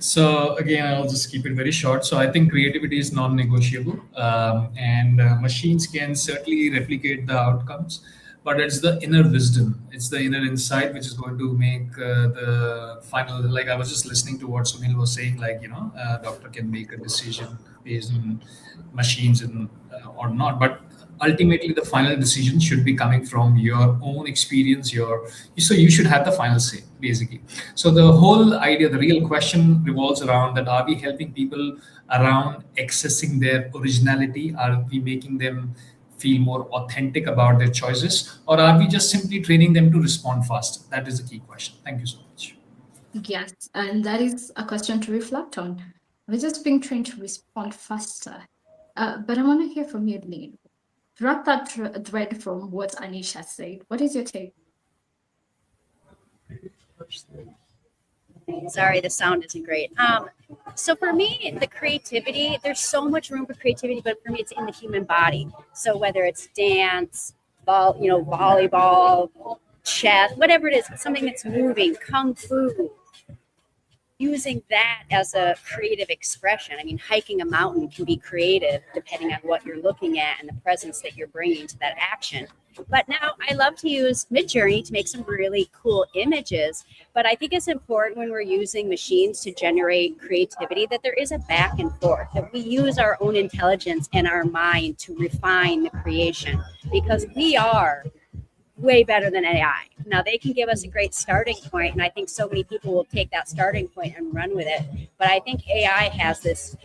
Speaker 10: So again, I'll just keep it very short. So I think creativity is non-negotiable, and machines can certainly replicate the outcomes, but it's the inner wisdom, it's the inner insight which is going to make the final. Like I was just listening to what Sunil was saying, like doctor can make a decision based on machines and or not, but ultimately the final decision should be coming from your own experience, so you should have the final say, basically. So the whole idea, the real question revolves around that: are we helping people around accessing their originality? Are we making them feel more authentic about their choices, or are we just simply training them to respond faster? That is the key question. Thank you so much.
Speaker 3: Yes, and that is a question to reflect on. We're just being trained to respond faster. But I want to hear from you, Lynn. Wrap that thread from what Anisha said. What is your take?
Speaker 6: Sorry, the sound isn't great. So for me, the creativity, there's so much room for creativity, but for me, it's in the human body. So whether it's dance, volleyball, chess, whatever it is, something that's moving, kung fu, using that as a creative expression. I mean, hiking a mountain can be creative depending on what you're looking at and the presence that you're bringing to that action. But now I love to use Midjourney to make some really cool images. But I think it's important when we're using machines to generate creativity that there is a back and forth, that we use our own intelligence and our mind to refine the creation, because we are way better than AI. Now they can give us a great starting point, and I think so many people will take that starting point and run with it. But I think AI has this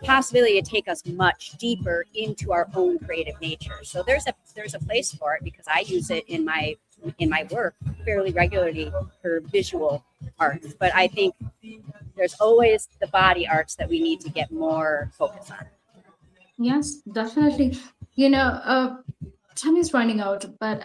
Speaker 6: possibility to take us much deeper into our own creative nature. So there's a place for it, because I use it in my work fairly regularly for visual arts. But I think there's always the body arts that we need to get more focus on.
Speaker 3: Yes, definitely. Time is running out, but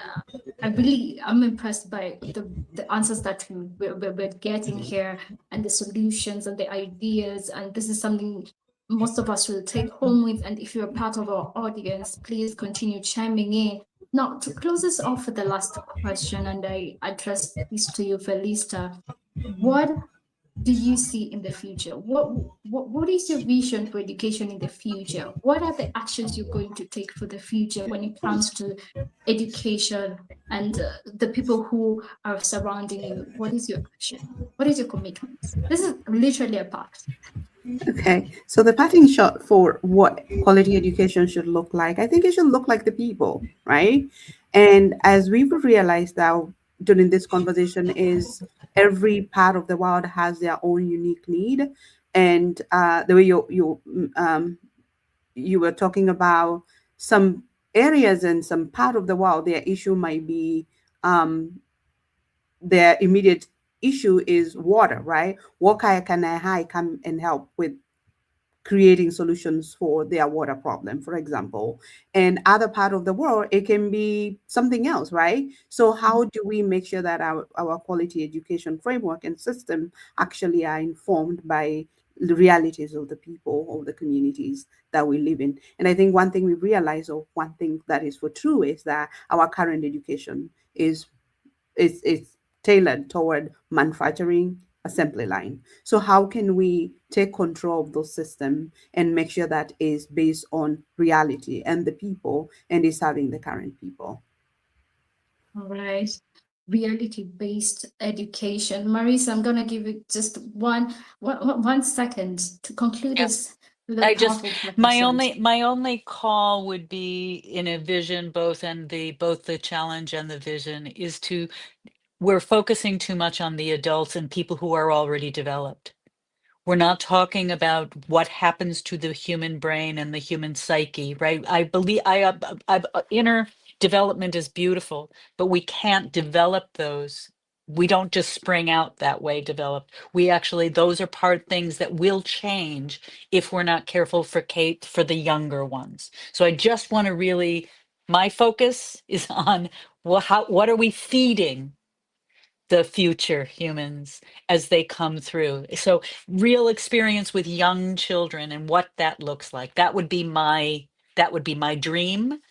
Speaker 3: I'm impressed by the answers that we're getting here, and the solutions and the ideas. And this is something most of us will take home with. And if you're part of our audience, please continue chiming in. Now, to close us off with the last question, and I address this to you, Felista. What do you see in the future? What is your vision for education in the future? What are the actions you're going to take for the future when it comes to education and the people who are surrounding you? What is your action? What is your commitment? This is literally a pact.
Speaker 5: Okay, so the parting shot for what quality education should look like, I think it should look like the people, right? And as we've realized now during this conversation, is every part of the world has their own unique need, and the way you were talking about some areas and some part of the world, their issue might be their immediate issue is water, right? What can I come and help with creating solutions for their water problem, for example. And other part of the world, it can be something else, right? So how do we make sure that our quality education framework and system actually are informed by the realities of the people, of the communities that we live in? And I think one thing we realize, or one thing that is for true, is that our current education is tailored toward manufacturing assembly line. So how can we take control of those systems and make sure that is based on reality and the people and is serving the current people?
Speaker 3: All right. Reality-based education. Marisa, I'm gonna give you just one second to conclude
Speaker 4: Yeah.
Speaker 3: this
Speaker 4: I just
Speaker 3: powerful
Speaker 4: my
Speaker 3: conversation.
Speaker 4: only call would be in a vision both the challenge and the vision is to we're focusing too much on the adults and people who are already developed. We're not talking about what happens to the human brain and the human psyche, right? I believe inner development is beautiful, but we can't develop those. We don't just spring out that way developed. We actually, those are things that will change if we're not careful for the younger ones. So I just want to really, my focus is on what are we feeding the future humans as they come through. So real experience with young children and what that looks like. That would be my dream,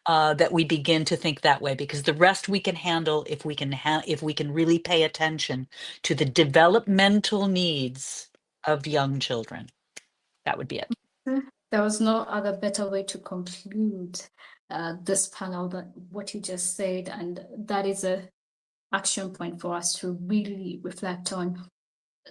Speaker 4: that we begin to think that way, because the rest we can handle if we can really pay attention to the developmental needs of young children. That would be it.
Speaker 3: There was no other better way to conclude this panel than what you just said, and that is a action point for us to really reflect on.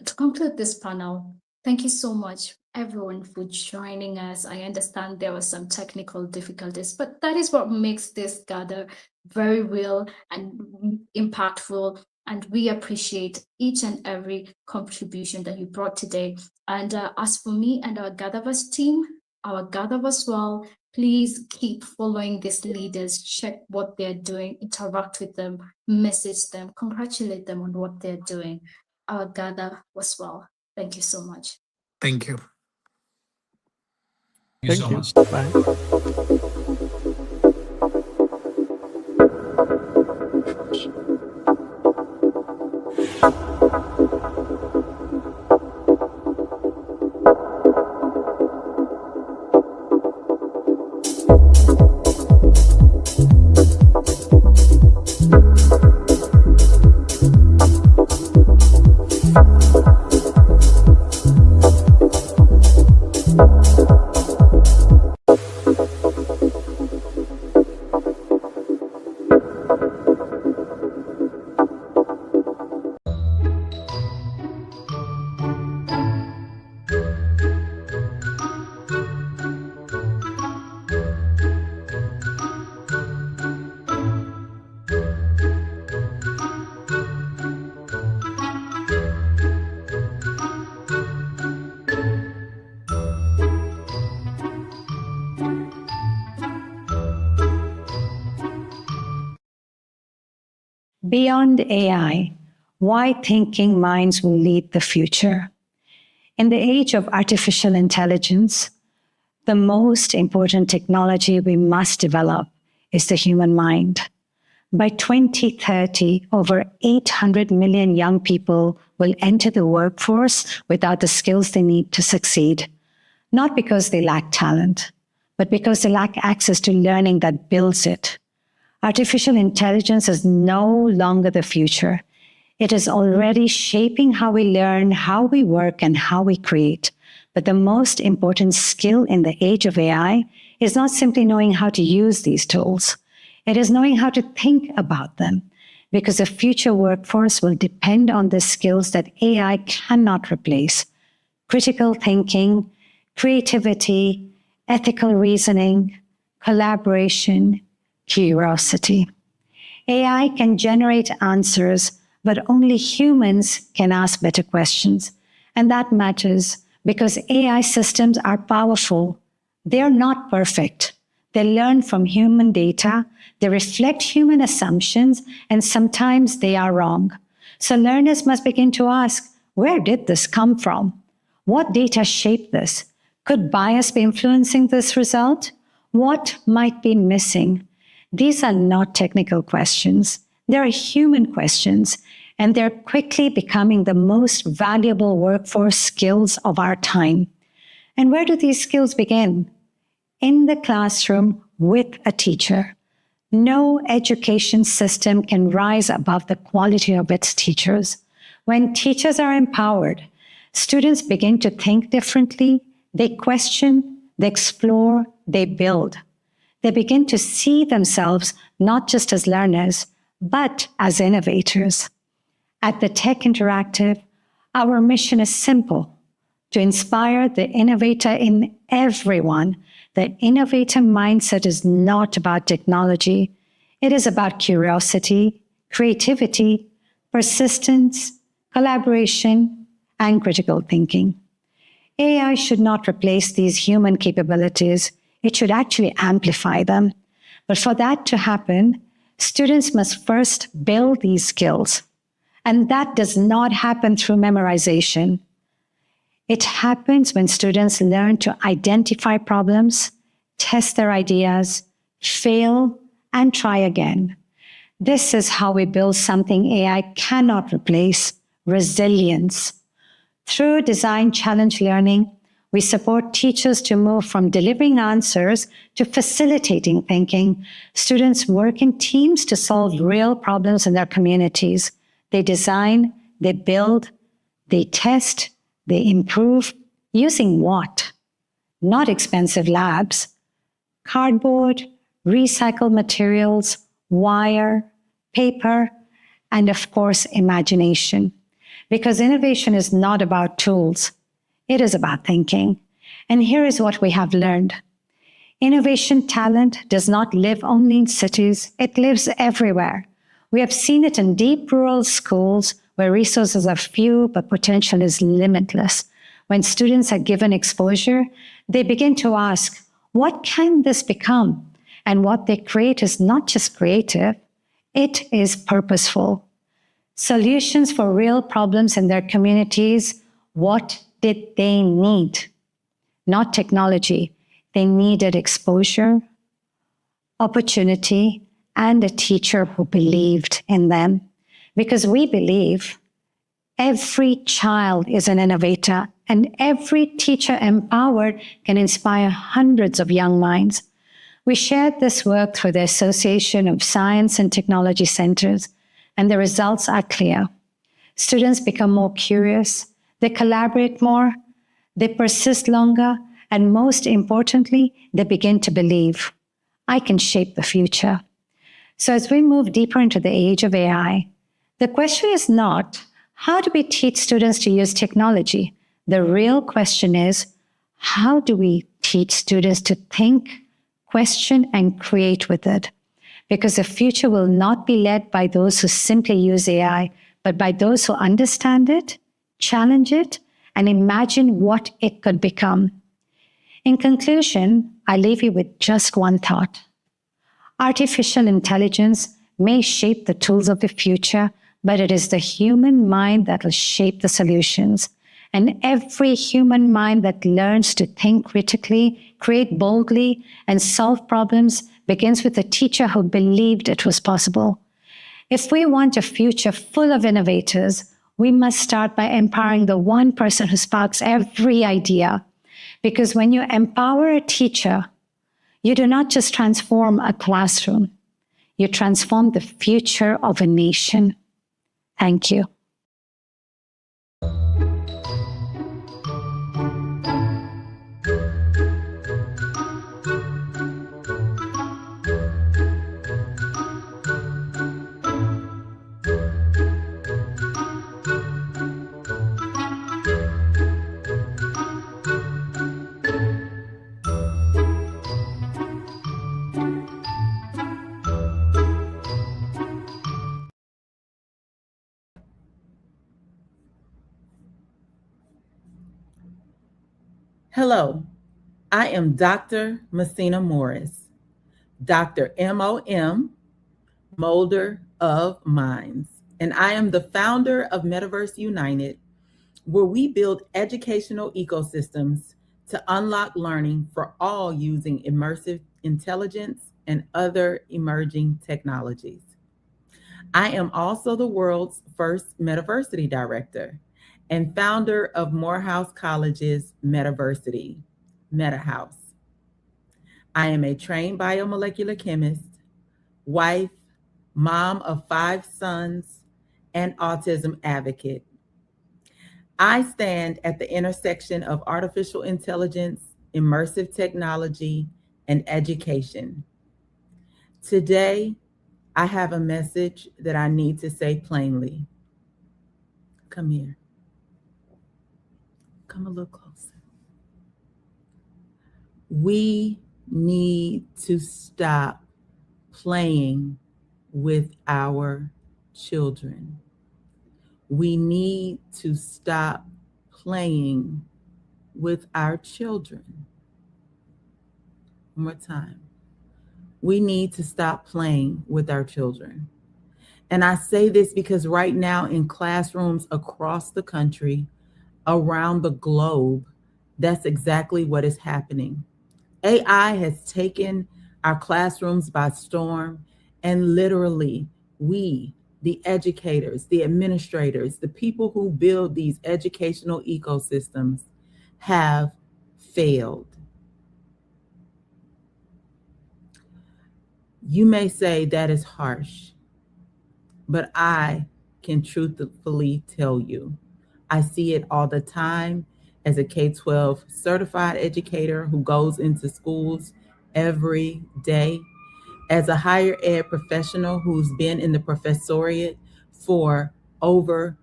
Speaker 3: To conclude this panel, thank you so much, everyone, for joining us. I understand there were some technical difficulties, but that is what makes this gather very real and impactful. And we appreciate each and every contribution that you brought today. And as for me and our GatherVerse team, our GatherVerse well, please keep following these leaders, check what they're doing, interact with them, message them, congratulate them on what they're doing. Our GatherVerse well. Thank you so much.
Speaker 7: Thank you.
Speaker 10: Thank you
Speaker 8: Thank
Speaker 10: so
Speaker 8: you.
Speaker 10: much.
Speaker 8: Bye.
Speaker 11: Beyond AI, why thinking minds will lead the future? In the age of artificial intelligence, the most important technology we must develop is the human mind. By 2030, over 800 million young people will enter the workforce without the skills they need to succeed, not because they lack talent, but because they lack access to learning that builds it. Artificial intelligence is no longer the future. It is already shaping how we learn, how we work, and how we create. But the most important skill in the age of AI is not simply knowing how to use these tools. It is knowing how to think about them, because the future workforce will depend on the skills that AI cannot replace: critical thinking, creativity, ethical reasoning, collaboration, curiosity. AI can generate answers, but only humans can ask better questions. And that matters because AI systems are powerful. They're not perfect. They learn from human data, they reflect human assumptions, and sometimes they are wrong. So learners must begin to ask, where did this come from? What data shaped this? Could bias be influencing this result? What might be missing? These are not technical questions. They're human questions, and they're quickly becoming the most valuable workforce skills of our time. And where do these skills begin? In the classroom with a teacher. No education system can rise above the quality of its teachers. When teachers are empowered, students begin to think differently, they question, they explore, they build. They begin to see themselves not just as learners, but as innovators. At the Tech Interactive, our mission is simple: to inspire the innovator in everyone. The innovator mindset is not about technology. It is about curiosity, creativity, persistence, collaboration, and critical thinking. AI should not replace these human capabilities. It should actually amplify them. But for that to happen, students must first build these skills. And that does not happen through memorization. It happens when students learn to identify problems, test their ideas, fail, and try again. This is how we build something AI cannot replace: resilience. Through design challenge learning, we support teachers to move from delivering answers to facilitating thinking. Students work in teams to solve real problems in their communities. They design, they build, they test, they improve. Using what? Not expensive labs. Cardboard, recycled materials, wire, paper, and of course, imagination. Because innovation is not about tools. It is about thinking. And here is what we have learned. Innovation talent does not live only in cities. It lives everywhere. We have seen it in deep rural schools where resources are few, but potential is limitless. When students are given exposure, they begin to ask, what can this become? And what they create is not just creative, it is purposeful. Solutions for real problems in their communities. What did they need? Not technology. They needed exposure, opportunity, and a teacher who believed in them. Because we believe every child is an innovator, and every teacher empowered can inspire hundreds of young minds. We shared this work through the Association of Science and Technology Centers, and the results are clear. Students become more curious, they collaborate more, they persist longer, and most importantly, they begin to believe, I can shape the future. So as we move deeper into the age of AI, the question is not, how do we teach students to use technology? The real question is, how do we teach students to think, question, and create with it? Because the future will not be led by those who simply use AI, but by those who understand it, challenge it, and imagine what it could become. In conclusion, I leave you with just one thought. Artificial intelligence may shape the tools of the future, but it is the human mind that will shape the solutions. And every human mind that learns to think critically, create boldly, and solve problems begins with a teacher who believed it was possible. If we want a future full of innovators, we must start by empowering the one person who sparks every idea. Because when you empower a teacher, you do not just transform a classroom, you transform the future of a nation. Thank you.
Speaker 12: Hello, I am Dr. Messina Morris, Dr. M.O.M., Molder of Minds, and I am the founder of Metaverse United, where we build educational ecosystems to unlock learning for all using immersive intelligence and other emerging technologies. I am also the world's first Metaversity director and founder of Morehouse College's Metaversity, MetaHouse. I am a trained biomolecular chemist, wife, mom of 5 sons, and autism advocate. I stand at the intersection of artificial intelligence, immersive technology, and education. Today, I have a message that I need to say plainly. Come here. Come a little closer. We need to stop playing with our children. We need to stop playing with our children. One more time. We need to stop playing with our children. And I say this because right now in classrooms across the country, around the globe, that's exactly what is happening. AI has taken our classrooms by storm, and literally we, the educators, the administrators, the people who build these educational ecosystems have failed. You may say that is harsh, but I can truthfully tell you, I see it all the time as a K-12 certified educator who goes into schools every day, as a higher ed professional who's been in the professoriate for over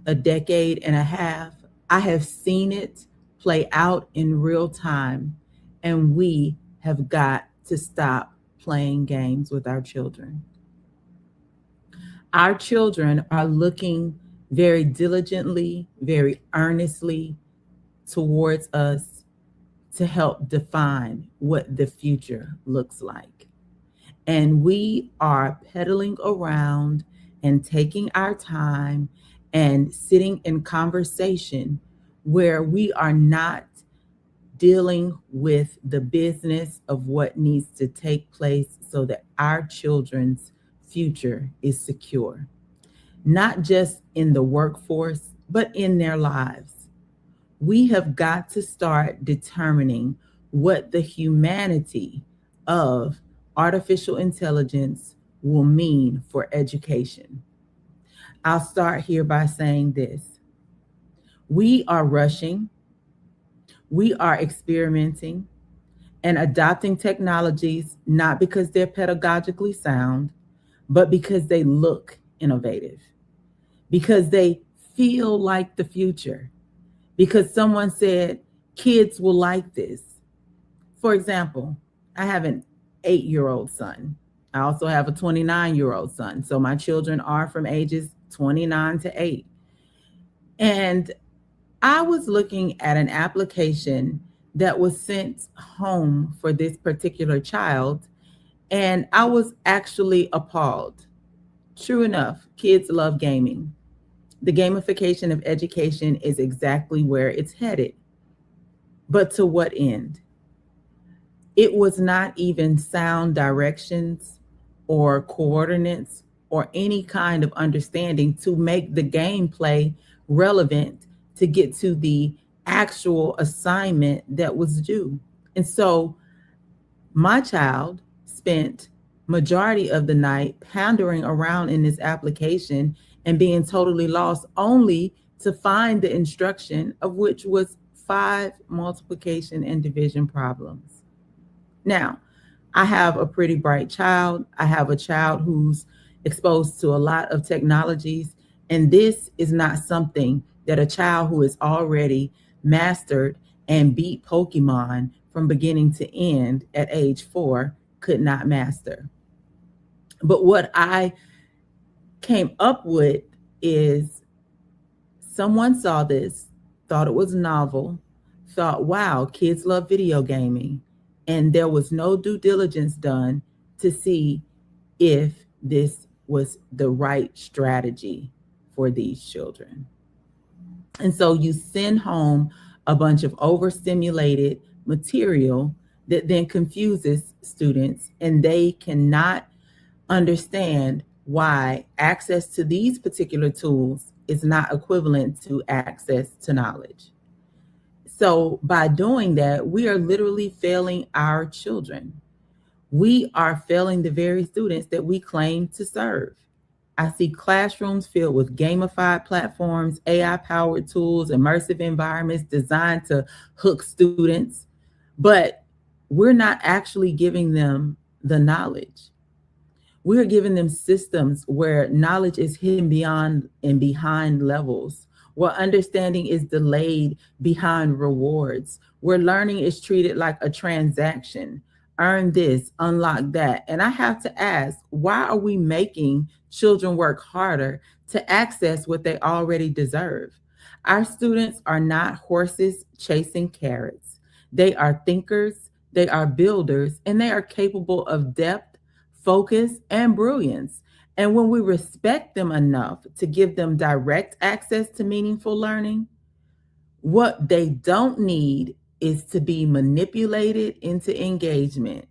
Speaker 12: a decade and a half. I have seen it play out in real time, and we have got to stop playing games with our children. Our children are looking very diligently, very earnestly towards us to help define what the future looks like. And we are pedaling around and taking our time and sitting in conversation where we are not dealing with the business of what needs to take place so that our children's future is secure, not just in the workforce, but in their lives. We have got to start determining what the humanity of artificial intelligence will mean for education. I'll start here by saying this. We are rushing, we are experimenting and adopting technologies not because they're pedagogically sound, but because they look innovative, because they feel like the future, because someone said kids will like this. For example, I have an 8-year-old son. I also have a 29-year-old son. So my children are from ages 29 to 8. And I was looking at an application that was sent home for this particular child, and I was actually appalled. True enough, kids love gaming. The gamification of education is exactly where it's headed. But to what end? It was not even sound directions or coordinates or any kind of understanding to make the gameplay relevant to get to the actual assignment that was due. And so my child spent majority of the night pondering around in this application and being totally lost, only to find the instruction of which was 5 multiplication and division problems. Now, I have a pretty bright child. I have a child who's exposed to a lot of technologies, and this is not something that a child who has already mastered and beat Pokemon from beginning to end at age 4 could not master. But what I came up with is someone saw this, thought it was novel, thought, wow, kids love video gaming. And there was no due diligence done to see if this was the right strategy for these children. And so you send home a bunch of overstimulated material that then confuses students, and they cannot understand why access to these particular tools is not equivalent to access to knowledge. So by doing that, we are literally failing our children. We are failing the very students that we claim to serve. I see classrooms filled with gamified platforms, AI-powered tools, immersive environments designed to hook students, but we're not actually giving them the knowledge. We're giving them systems where knowledge is hidden beyond and behind levels, where understanding is delayed behind rewards, where learning is treated like a transaction. Earn this, unlock that. And I have to ask, why are we making children work harder to access what they already deserve? Our students are not horses chasing carrots. They are thinkers, they are builders, and they are capable of depth, focus, and brilliance. And when we respect them enough to give them direct access to meaningful learning, what they don't need is to be manipulated into engagement.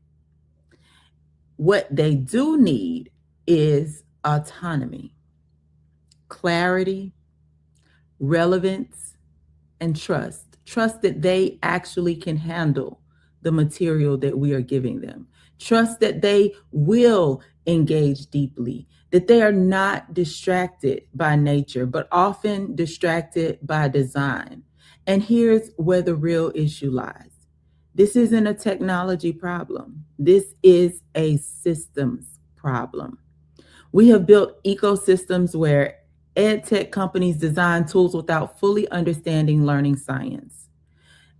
Speaker 12: What they do need is autonomy, clarity, relevance, and trust. Trust that they actually can handle the material that we are giving them. Trust that they will engage deeply, that they are not distracted by nature, but often distracted by design. And here's where the real issue lies. This isn't a technology problem. This is a systems problem. We have built ecosystems where ed tech companies design tools without fully understanding learning science.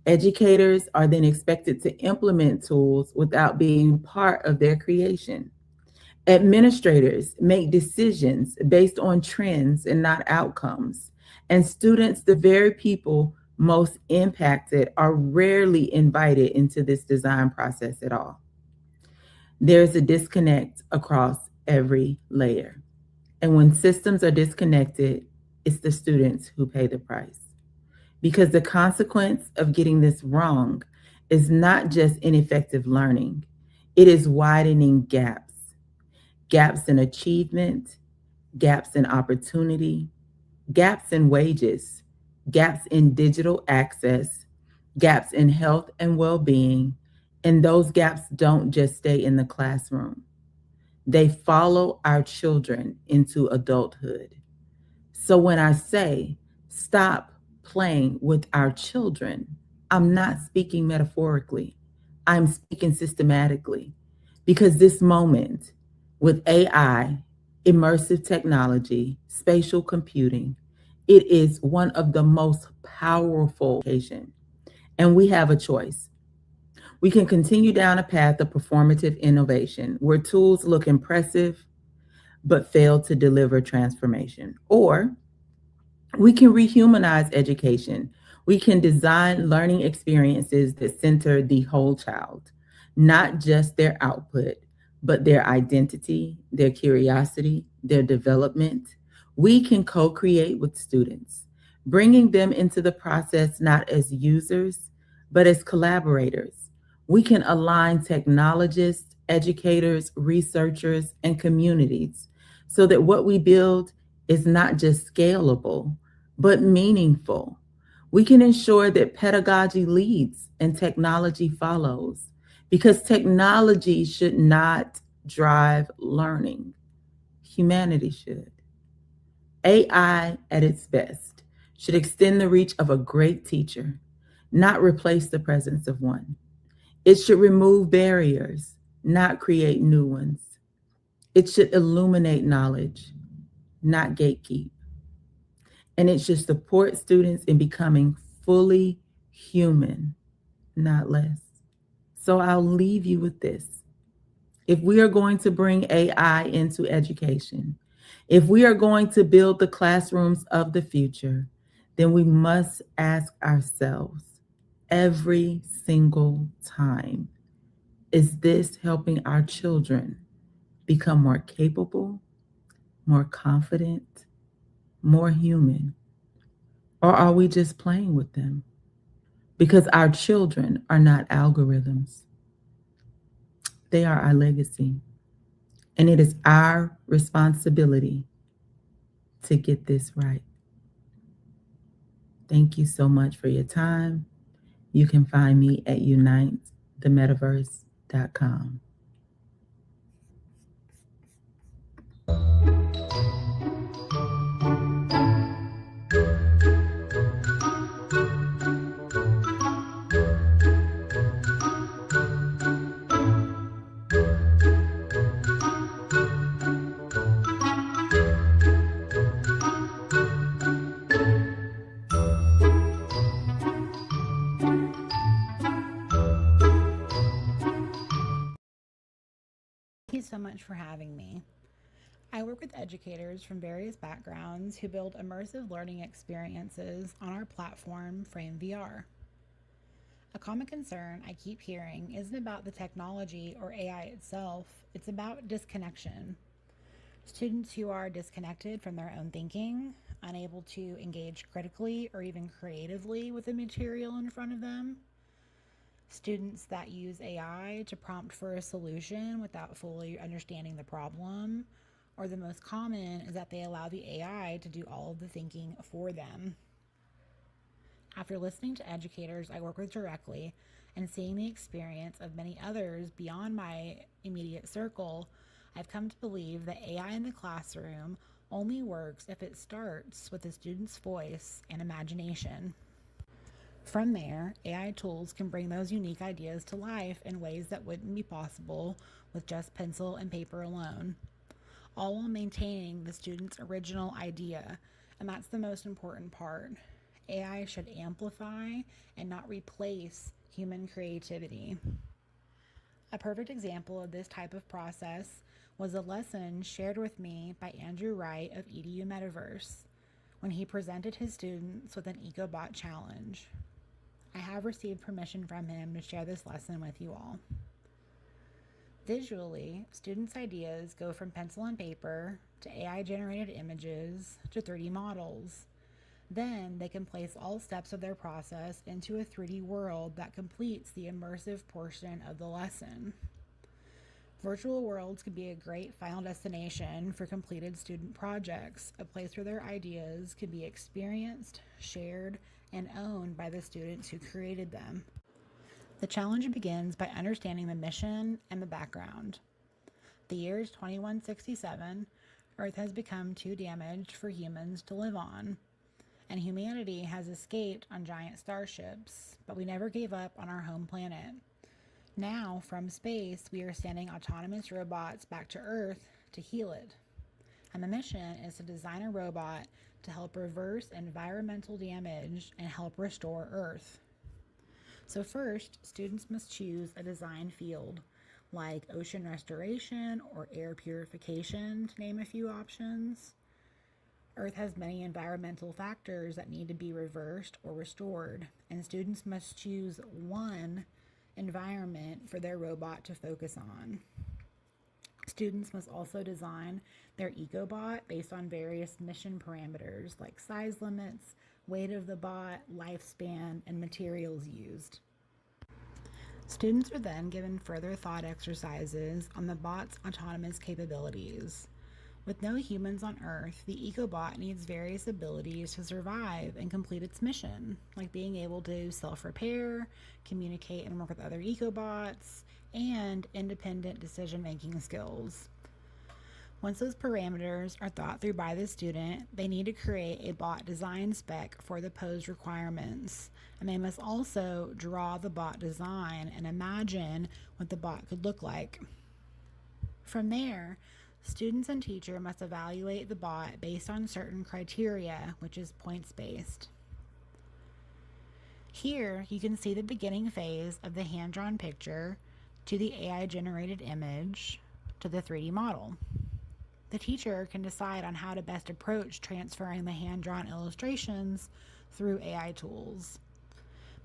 Speaker 12: Educators are then expected to implement tools without being part of their creation. Administrators make decisions based on trends and not outcomes. And students, the very people most impacted, are rarely invited into this design process at all. There's a disconnect across every layer. And when systems are disconnected, it's the students who pay the price. Because the consequence of getting this wrong is not just ineffective learning, it is widening gaps. Gaps in achievement, gaps in opportunity, gaps in wages, gaps in digital access, gaps in health and well-being. And those gaps don't just stay in the classroom. They follow our children into adulthood. So when I say stop playing with our children, I'm not speaking metaphorically. I'm speaking systematically, because this moment with AI, immersive technology, spatial computing, it is one of the most powerful occasions. And we have a choice. We can continue down a path of performative innovation where tools look impressive but fail to deliver transformation. Or we can rehumanize education. We can design learning experiences that center the whole child, not just their output, but their identity, their curiosity, their development. We can co-create with students, bringing them into the process not as users, but as collaborators. We can align technologists, educators, researchers, and communities so that what we build is not just scalable, but meaningful. We can ensure that pedagogy leads and technology follows, because technology should not drive learning. Humanity should. AI at its best should extend the reach of a great teacher, not replace the presence of one. It should remove barriers, not create new ones. It should illuminate knowledge, not gatekeep. And it should support students in becoming fully human, not less. So I'll leave you with this. If we are going to bring AI into education, if we are going to build the classrooms of the future, then we must ask ourselves every single time, is this helping our children become more capable, more confident, more human? Or are we just playing with them? because our children are not algorithms. They are our legacy. And it is our responsibility to get this right. Thank you so much for your time. You can find me at unitethemetaverse.com.
Speaker 13: Thank you so much for having me. I work with educators from various backgrounds who build immersive learning experiences on our platform, Frame VR. A common concern I keep hearing isn't about the technology or AI itself, it's about disconnection. Students who are disconnected from their own thinking, unable to engage critically or even creatively with the material in front of them. Students that use AI to prompt for a solution without fully understanding the problem, or the most common is that they allow the AI to do all of the thinking for them. After listening to educators I work with directly and seeing the experience of many others beyond my immediate circle, I've come to believe that AI in the classroom only works if it starts with the student's voice and imagination. From there, AI tools can bring those unique ideas to life in ways that wouldn't be possible with just pencil and paper alone, all while maintaining the student's original idea, and that's the most important part. AI should amplify and not replace human creativity. A perfect example of this type of process was a lesson shared with me by Andrew Wright of EDU Metaverse when he presented his students with an EcoBot challenge. I have received permission from him to share this lesson with you all. Visually, students' ideas go from pencil and paper to AI-generated images to 3D models. Then they can place all steps of their process into a 3D world that completes the immersive portion of the lesson. Virtual worlds could be a great final destination for completed student projects, a place where their ideas can be experienced, shared, and owned by the students who created them. The challenge begins by understanding the mission and the background. The year is 2167. Earth has become too damaged for humans to live on, and humanity has escaped on giant starships, but we never gave up on our home planet. Now, from space, we are sending autonomous robots back to Earth to heal it. And the mission is to design a robot to help reverse environmental damage and help restore Earth. So first, students must choose a design field, like ocean restoration or air purification, to name a few options. Earth has many environmental factors that need to be reversed or restored, and students must choose one environment for their robot to focus on. Students must also design their EcoBot based on various mission parameters like size limits, weight of the bot, lifespan, and materials used. Students are then given further thought exercises on the bot's autonomous capabilities. With no humans on Earth, the EcoBot needs various abilities to survive and complete its mission, like being able to self-repair, communicate and work with other EcoBots, and independent decision-making skills. Once those parameters are thought through by the student, they need to create a bot design spec for the posed requirements, and they must also draw the bot design and imagine what the bot could look like. From there, students and teacher must evaluate the bot based on certain criteria, which is points-based. Here, you can see the beginning phase of the hand-drawn picture to the AI-generated image to the 3D model. The teacher can decide on how to best approach transferring the hand-drawn illustrations through AI tools.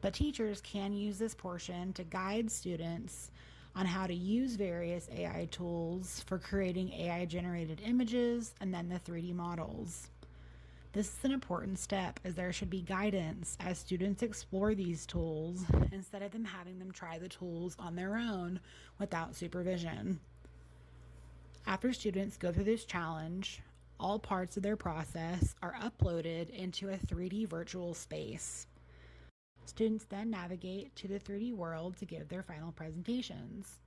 Speaker 13: But teachers can use this portion to guide students on how to use various AI tools for creating AI-generated images and then the 3D models. This is an important step as there should be guidance as students explore these tools instead of them having them try the tools on their own without supervision. After students go through this challenge, all parts of their process are uploaded into a 3D virtual space. Students then navigate to the 3D world to give their final presentations.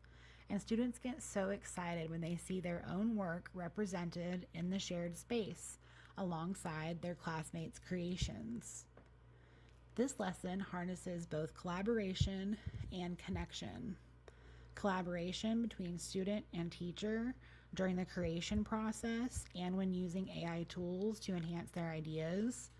Speaker 13: And students get so excited when they see their own work represented in the shared space alongside their classmates' creations. This lesson harnesses both collaboration and connection. Collaboration between student and teacher during the creation process and when using AI tools to enhance their ideas,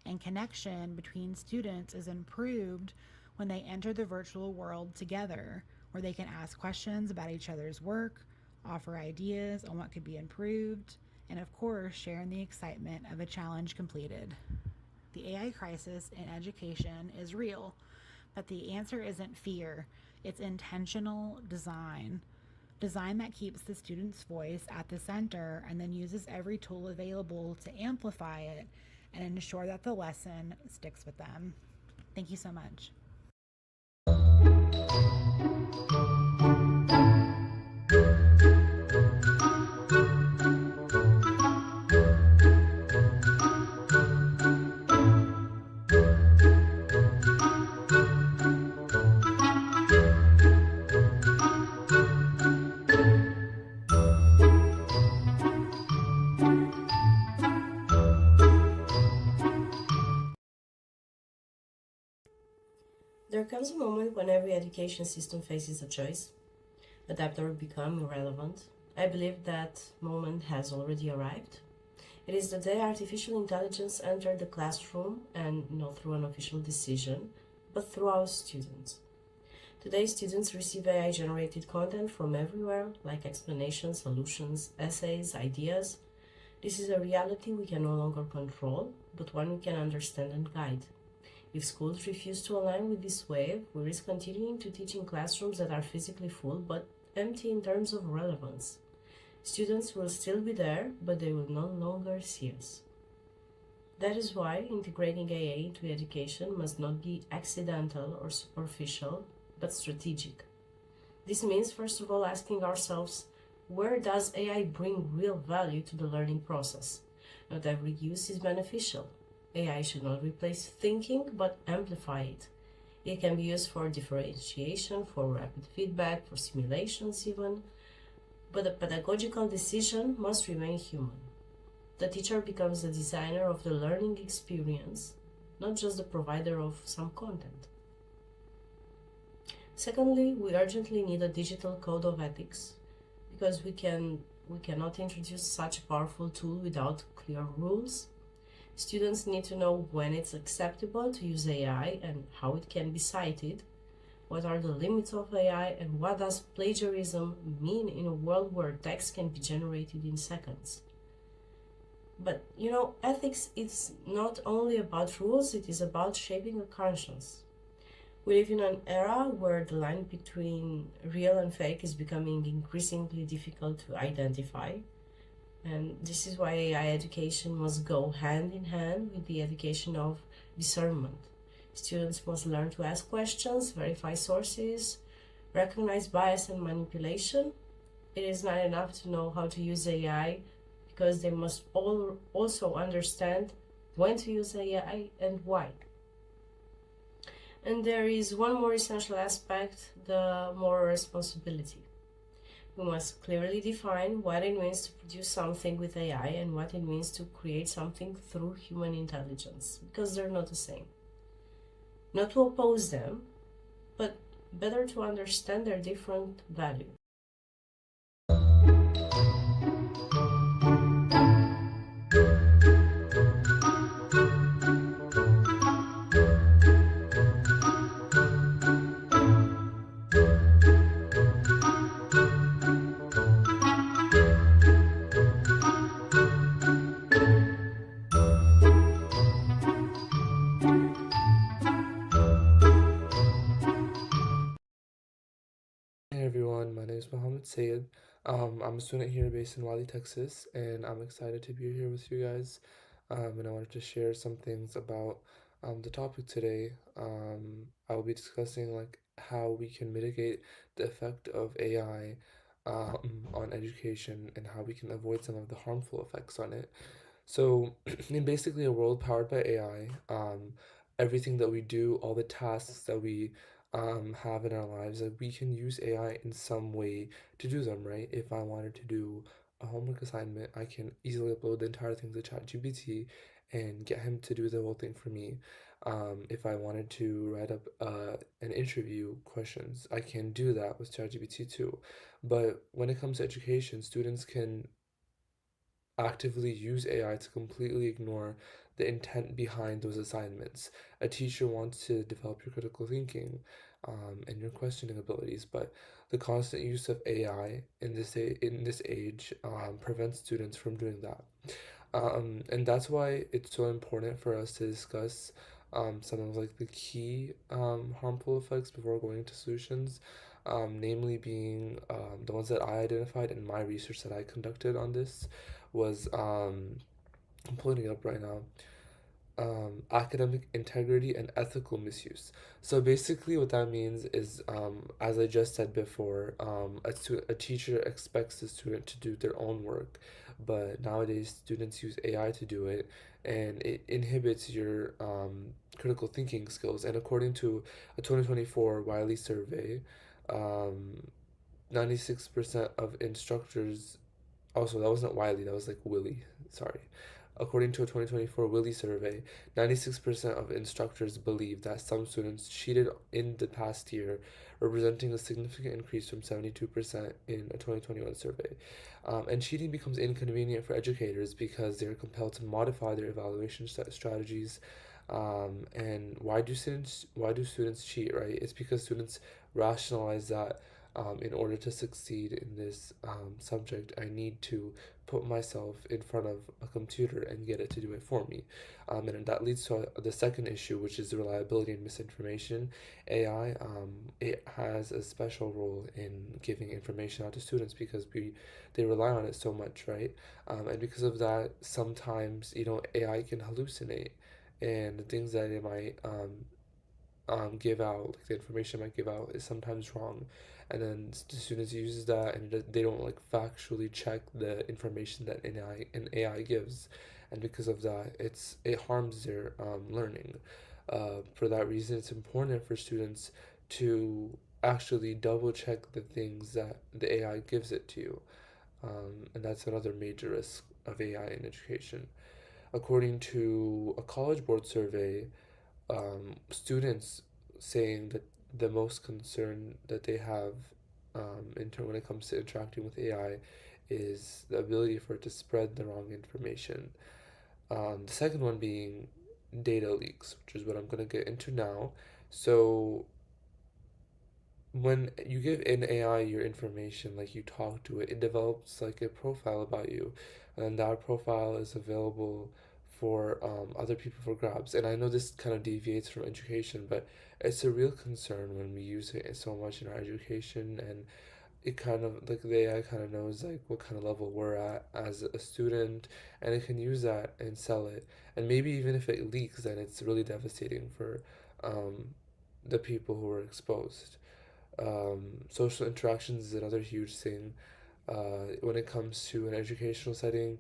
Speaker 13: and connection between students is improved when they enter the virtual world together, where they can ask questions about each other's work, offer ideas on what could be improved, and of course, share in the excitement of a challenge completed. The AI crisis in education is real, but the answer isn't fear, it's intentional design. Design that keeps the student's voice at the center and then uses every tool available to amplify it and ensure that the lesson sticks with them. Thank you so much.
Speaker 14: There comes a moment when every education system faces a choice: adapt or become irrelevant. I believe that moment has already arrived. It is the day artificial intelligence entered the classroom, and not through an official decision, but through our students. Today, students receive AI-generated content from everywhere, like explanations, solutions, essays, ideas. This is a reality we can no longer control, but one we can understand and guide. If schools refuse to align with this wave, we risk continuing to teach in classrooms that are physically full but empty in terms of relevance. Students will still be there, but they will no longer see us. That is why integrating AI into education must not be accidental or superficial, but strategic. This means, first of all, asking ourselves, where does AI bring real value to the learning process? Not every use is beneficial. AI should not replace thinking, but amplify it. It can be used for differentiation, for rapid feedback, for simulations even, but the pedagogical decision must remain human. The teacher becomes the designer of the learning experience, not just the provider of some content. Secondly, we urgently need a digital code of ethics, because we cannot introduce such a powerful tool without clear rules. Students need to know when it's acceptable to use AI and how it can be cited, what are the limits of AI, and what does plagiarism mean in a world where text can be generated in seconds. But ethics is not only about rules, it is about shaping a conscience. We live in an era where the line between real and fake is becoming increasingly difficult to identify. And this is why AI education must go hand in hand with the education of discernment. Students must learn to ask questions, verify sources, recognize bias and manipulation. It is not enough to know how to use AI, because they must also understand when to use AI and why. And there is one more essential aspect, the moral responsibility. We must clearly define what it means to produce something with AI and what it means to create something through human intelligence, because they're not the same. Not to oppose them, but better to understand their different value.
Speaker 15: Hey everyone, my name is Mohammed Sayed. I'm a student here based in Raleigh, Texas, and I'm excited to be here with you guys. and I wanted to share some things about the topic today. I will be discussing like how we can mitigate the effect of AI on education and how we can avoid some of the harmful effects on it. So, in basically a world powered by AI, everything that we do, all the tasks that we have in our lives, like we can use AI in some way to do them, right? If I wanted to do a homework assignment, I can easily upload the entire thing to ChatGPT and get him to do the whole thing for me. If I wanted to write up an interview questions, I can do that with ChatGPT too. But when it comes to education, students can actively use AI to completely ignore the intent behind those assignments. A teacher wants to develop your critical thinking and your questioning abilities, but the constant use of AI in this age prevents students from doing that. And that's why it's so important for us to discuss some of like the key harmful effects before going into solutions, namely being the ones that I identified in my research that I conducted on this was I'm pulling it up right now. Academic integrity and ethical misuse. So basically, what that means is, as I just said before, a teacher expects the student to do their own work, but nowadays students use AI to do it, and it inhibits your critical thinking skills. And according to a 2024 Wiley survey, 96% of instructors. Also, that wasn't Wiley, that was like Willie. Sorry. According to a 2024 Willie survey, 96% of instructors believe that some students cheated in the past year, representing a significant increase from 72% in a 2021 survey. And cheating becomes inconvenient for educators because they're compelled to modify their evaluation strategies. And why do students cheat, right? It's because students rationalize that in order to succeed in this subject, I need to put myself in front of a computer and get it to do it for me. And that leads to the second issue, which is the reliability and misinformation. AI, it has a special role in giving information out to students because they rely on it so much, right? And because of that, sometimes, AI can hallucinate and the things that it might give out, like the information it might give out, is sometimes wrong, and then the students uses that and they don't like factually check the information that an AI gives, and because of that, it harms their learning. For that reason, it's important for students to actually double check the things that the AI gives it to you, and that's another major risk of AI in education. According to a College Board survey, students saying that the most concern that they have when it comes to interacting with AI is the ability for it to spread the wrong information. The second one being data leaks, which is what I'm going to get into now. So when you give an AI your information, like you talk to it, it develops like a profile about you, and that profile is available for other people for grabs. And I know this kind of deviates from education, but it's a real concern when we use it so much in our education, and it kind of like the AI kind of knows like what kind of level we're at as a student, and it can use that and sell it. And maybe even if it leaks, then it's really devastating for the people who are exposed. Social interactions is another huge thing. When it comes to an educational setting,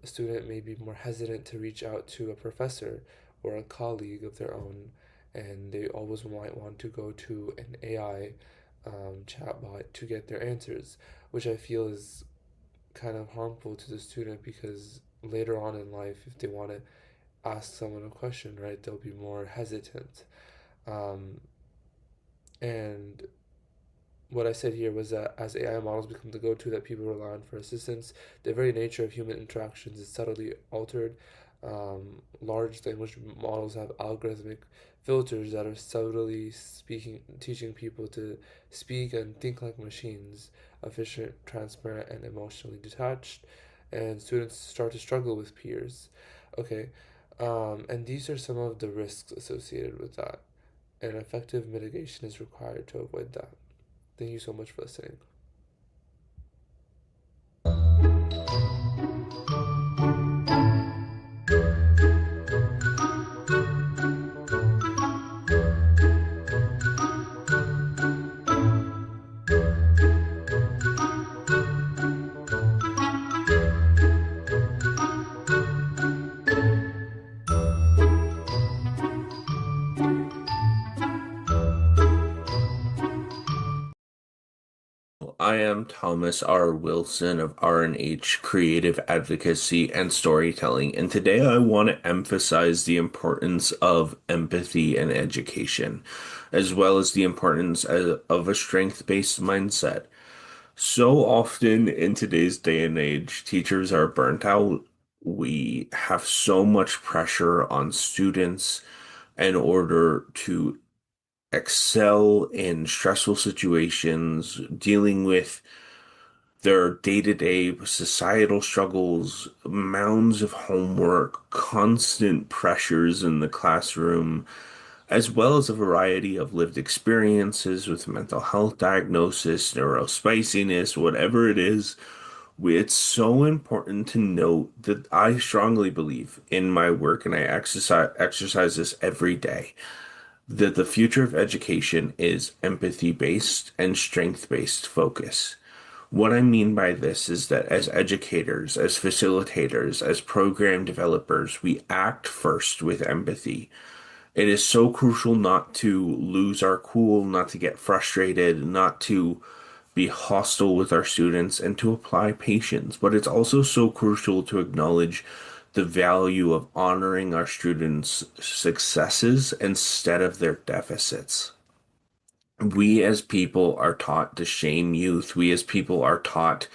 Speaker 15: a student may be more hesitant to reach out to a professor or a colleague of their own, and they always might want to go to an AI chatbot to get their answers, which I feel is kind of harmful to the student because later on in life, if they want to ask someone a question, right, they'll be more hesitant. Um, and what I said here was that as AI models become the go-to that people rely on for assistance, the very nature of human interactions is subtly altered. Large language models have algorithmic filters that are subtly teaching people to speak and think like machines, efficient, transparent, and emotionally detached. And students start to struggle with peers. Okay, and these are some of the risks associated with that. And effective mitigation is required to avoid that. Thank you so much for listening.
Speaker 16: I am Thomas R. Wilson of R&H Creative Advocacy and Storytelling, and today I want to emphasize the importance of empathy in education, as well as the importance of a strength-based mindset. So often in today's day and age, teachers are burnt out. We have so much pressure on students in order to excel in stressful situations, dealing with their day-to-day societal struggles, mounds of homework, constant pressures in the classroom, as well as a variety of lived experiences with mental health diagnosis, neurospiciness, whatever it is. It's so important to note that I strongly believe in my work, and I exercise this every day, that the future of education is empathy-based and strength-based focus. What I mean by this is that as educators, as facilitators, as program developers, we act first with empathy. It is so crucial not to lose our cool, not to get frustrated, not to be hostile with our students, and to apply patience. But it's also so crucial to acknowledge the value of honoring our students' successes instead of their deficits. We as people are taught to shame youth. We as people are taught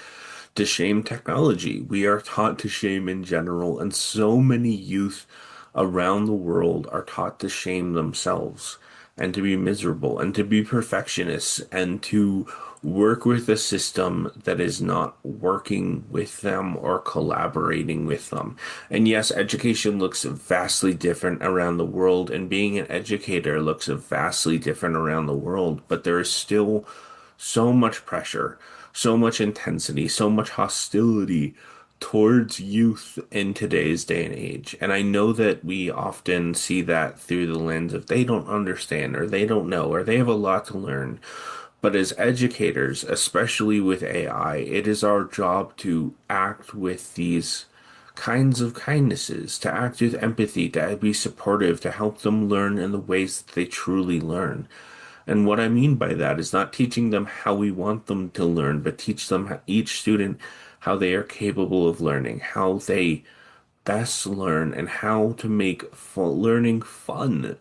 Speaker 16: to shame technology. We are taught to shame in general, and so many youth around the world are taught to shame themselves and to be miserable and to be perfectionists and to work with a system that is not working with them or collaborating with them. And yes, education looks vastly different around the world, and being an educator looks vastly different around the world, but there is still so much pressure, so much intensity, so much hostility towards youth in today's day and age. And I know that we often see that through the lens of they don't understand or they don't know or they have a lot to learn. But as educators, especially with AI, it is our job to act with these kinds of kindnesses, to act with empathy, to be supportive, to help them learn in the ways that they truly learn. And what I mean by that is not teaching them how we want them to learn, but teach them, each student, how they are capable of learning, how they best learn, and how to make learning fun.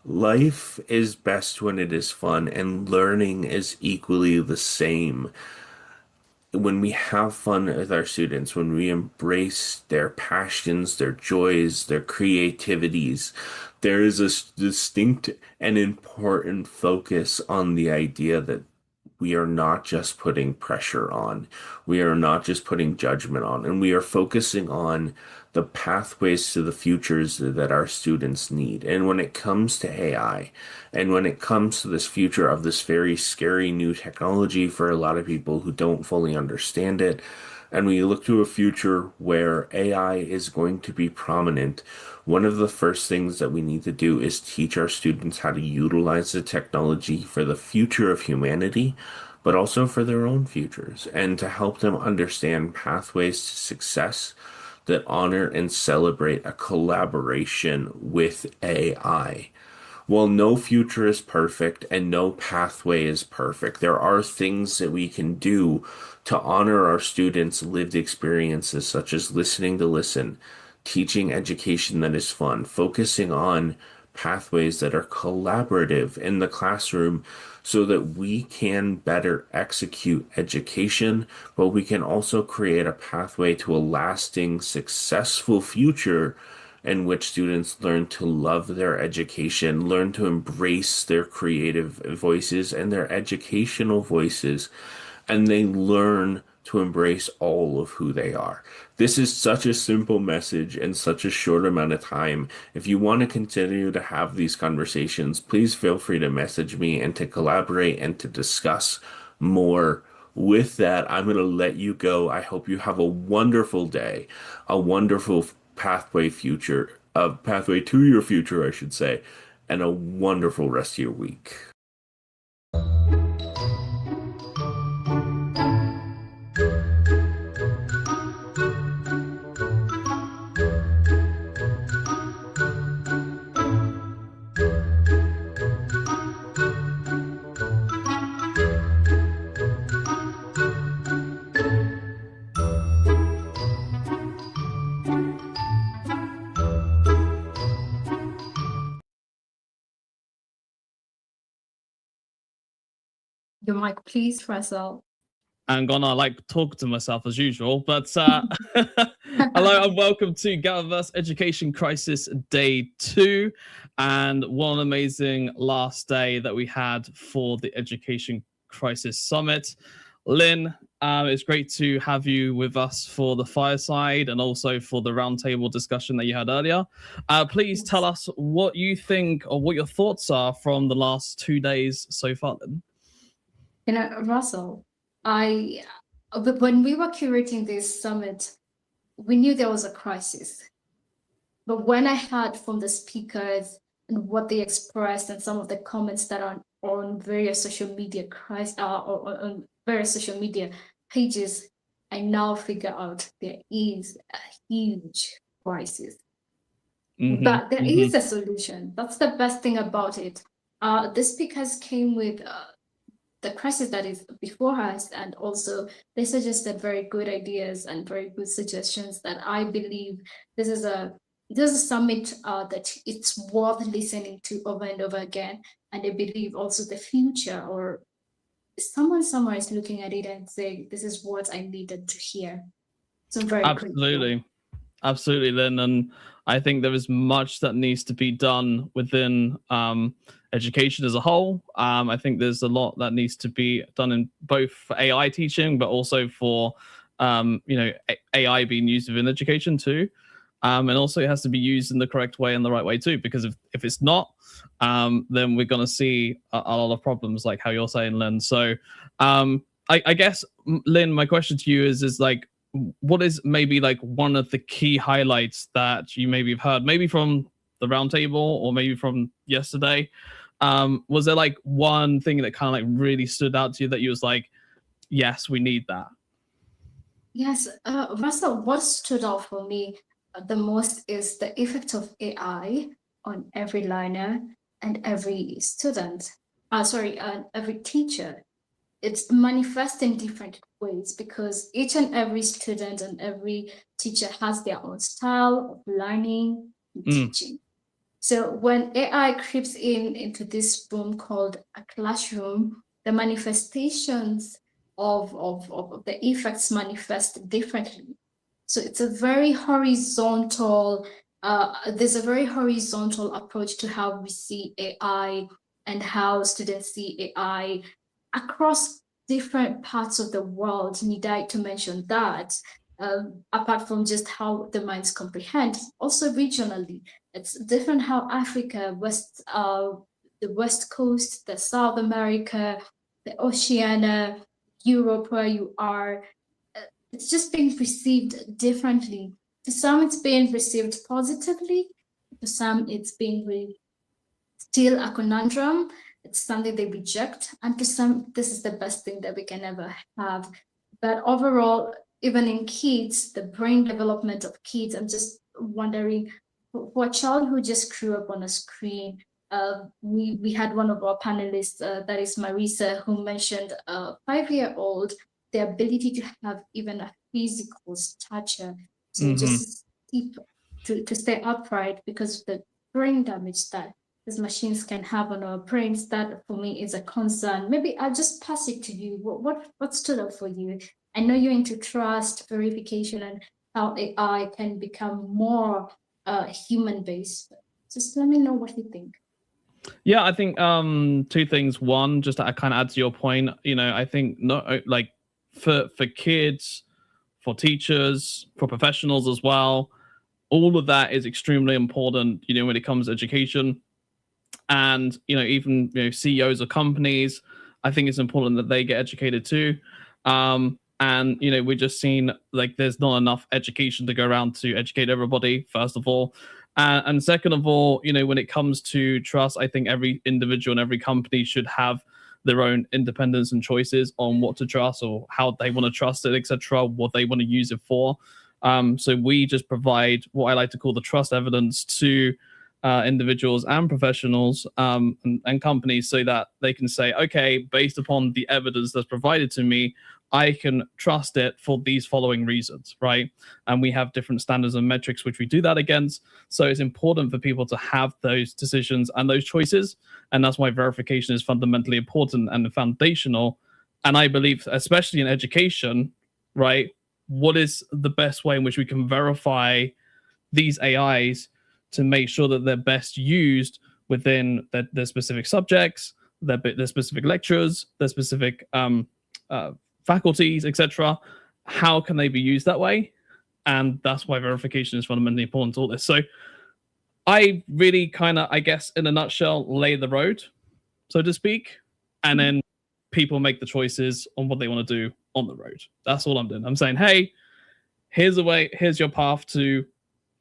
Speaker 16: Life is best when it is fun, and learning is equally the same. When we have fun with our students, when we embrace their passions, their joys, their creativities, there is a distinct and important focus on the idea that we are not just putting pressure on, we are not just putting judgment on, and we are focusing on the pathways to the futures that our students need. And when it comes to AI, and when it comes to this future of this very scary new technology for a lot of people who don't fully understand it, and we look to a future where AI is going to be prominent, one of the first things that we need to do is teach our students how to utilize the technology for the future of humanity, but also for their own futures, and to help them understand pathways to success that honor and celebrate a collaboration with AI. While no future is perfect and no pathway is perfect, there are things that we can do to honor our students' lived experiences, such as listening to listen, teaching education that is fun, focusing on pathways that are collaborative in the classroom so that we can better execute education, but we can also create a pathway to a lasting, successful future in which students learn to love their education, learn to embrace their creative voices and their educational voices, and they learn to embrace all of who they are. This is such a simple message in such a short amount of time. If you want to continue to have these conversations, please feel free to message me and to collaborate and to discuss more. With that, I'm going to let you go. I hope you have a wonderful day, a wonderful pathway to your future, I should say, and a wonderful rest of your week.
Speaker 3: Your mic, please, Russell.
Speaker 17: I'm gonna talk to myself as usual, but hello and welcome to GatherVerse Education Crisis Day 2, and what an amazing last day that we had for the Education Crisis Summit. Lynn, it's great to have you with us for the fireside and also for the roundtable discussion that you had earlier. Please tell us what you think or what your thoughts are from the last 2 days so far, Lynn.
Speaker 3: Russell, when we were curating this summit, we knew there was a crisis. But when I heard from the speakers and what they expressed and some of the comments that are on various social media on various social media pages, I now figure out there is a huge crisis. But there is a solution. That's the best thing about it. The speakers came with the crisis that is before us, and also they suggested very good ideas and very good suggestions that I believe this is a summit that it's worth listening to over and over again. And I believe also the future, or someone somewhere is looking at it and saying, this is what I needed to hear. So very
Speaker 17: Absolutely. Absolutely, Lynn. And I think there is much that needs to be done within education as a whole. I think there's a lot that needs to be done in both for AI teaching, but also for AI being used within education too. And also it has to be used in the correct way and the right way too, because if it's not, then we're going to see a lot of problems like how you're saying, Lynn. So I guess, Lynn, my question to you is like, what is maybe like one of the key highlights that you maybe have heard, maybe from the roundtable or maybe from yesterday? Was there like one thing that kind of like really stood out to you that you was like, yes, we need that?
Speaker 3: Yes, Russell, what stood out for me the most is the effect of AI on every learner and every student. Every teacher. It's manifest in different ways because each and every student and every teacher has their own style of learning and teaching. So when AI creeps into this room called a classroom, the manifestations of the effects manifest differently. So it's a very horizontal, there's a very horizontal approach to how we see AI and how students see AI across different parts of the world. Need I to mention that, apart from just how the minds comprehend, also regionally, it's different how Africa, the West Coast, the South America, the Oceania, Europe, where you are, it's just being perceived differently. To some, it's being received positively. To some, it's being still a conundrum. It's something they reject. And to some, this is the best thing that we can ever have. But overall, even in kids, the brain development of kids, I'm just wondering, for a child who just grew up on a screen, we had one of our panelists, that is Marisa, who mentioned a 5-year-old, the ability to have even a physical stature, to just keep, to stay upright because of the brain damage that these machines can have on our brains. That for me is a concern. Maybe I'll just pass it to you. What stood out for you? I know you're into trust, verification, and how AI can become more human-based. Just let me know what you think.
Speaker 17: Yeah, I think two things. One, just to kind of add to your point, I think not like for kids, for teachers, for professionals as well, all of that is extremely important, when it comes to education. And even CEOs of companies, I think it's important that they get educated too. And we're just seeing like there's not enough education to go around to educate everybody, first of all. And second of all, when it comes to trust, I think every individual and every company should have their own independence and choices on what to trust or how they want to trust it, etc., what they want to use it for. So we just provide what I like to call the trust evidence to individuals and professionals and companies, so that they can say, okay, based upon the evidence that's provided to me, I can trust it for these following reasons, right? And we have different standards and metrics which we do that against. So it's important for people to have those decisions and those choices. And that's why verification is fundamentally important and foundational. And I believe, especially in education, right, what is the best way in which we can verify these AIs to make sure that they're best used within their specific subjects, their specific lecturers, their specific faculties, etc. How can they be used that way? And that's why verification is fundamentally important to all this. So I really kind of, I guess, in a nutshell, lay the road, so to speak, and then people make the choices on what they want to do on the road. That's all I'm doing. I'm saying, hey, here's the way, here's your path to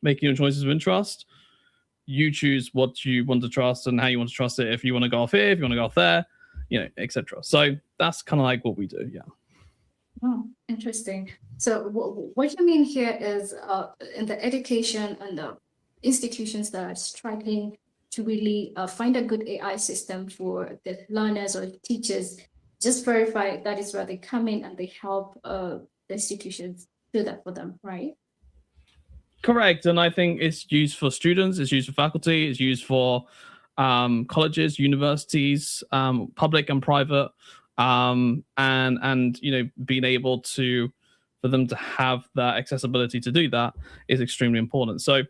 Speaker 17: making your choices of interest. You choose what you want to trust and how you want to trust it. If you want to go off here, if you want to go off there, etc. So that's kind of like what we do. Yeah.
Speaker 3: Oh, interesting. So what you mean here is in the education and the institutions that are struggling to really find a good AI system for the learners or the teachers, just verify that is where they come in and they help the institutions do that for them, right?
Speaker 17: Correct. And I think it's used for students, it's used for faculty, it's used for colleges, universities, public and private, and being able to, for them to have that accessibility to do that is extremely important. So,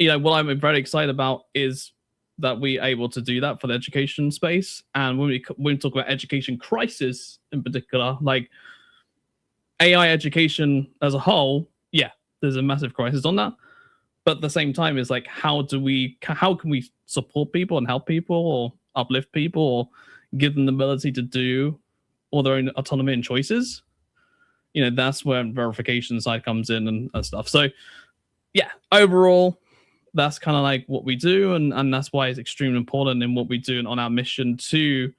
Speaker 17: what I'm very excited about is that we're able to do that for the education space. And when we talk about education crisis in particular, like AI education as a whole, yeah, there's a massive crisis on that. But at the same time, it's like, how can we support people and help people or uplift people or give them the ability to do all their own autonomy and choices? That's where verification side comes in and stuff. So yeah, overall, that's kind of like what we do. And that's why it's extremely important in what we do on our mission to,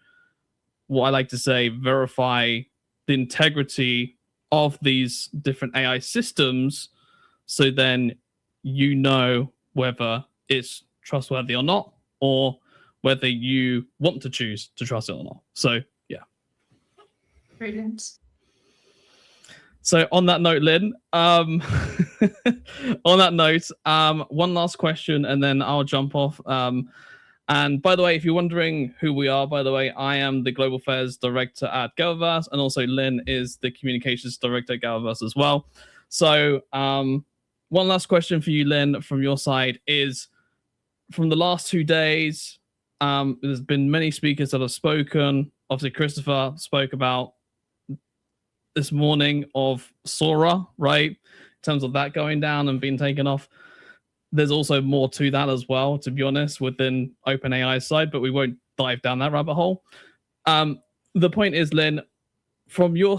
Speaker 17: what I like to say, verify the integrity of these different AI systems. So then whether it's trustworthy or not, or whether you want to choose to trust it or not. So yeah.
Speaker 3: Brilliant.
Speaker 17: So on that note, Lynn, one last question and then I'll jump off. And by the way, if you're wondering who we are, by the way, I am the Global Affairs Director at GatherVerse, and also Lynn is the Communications Director at GatherVerse as well. So one last question for you, Lynn, from your side is, from the last 2 days, there's been many speakers that have spoken. Obviously, Christopher spoke about this morning of Sora, right? In terms of that going down and being taken off. There's also more to that as well, to be honest, within OpenAI's side, but we won't dive down that rabbit hole. The point is, Lynn, from your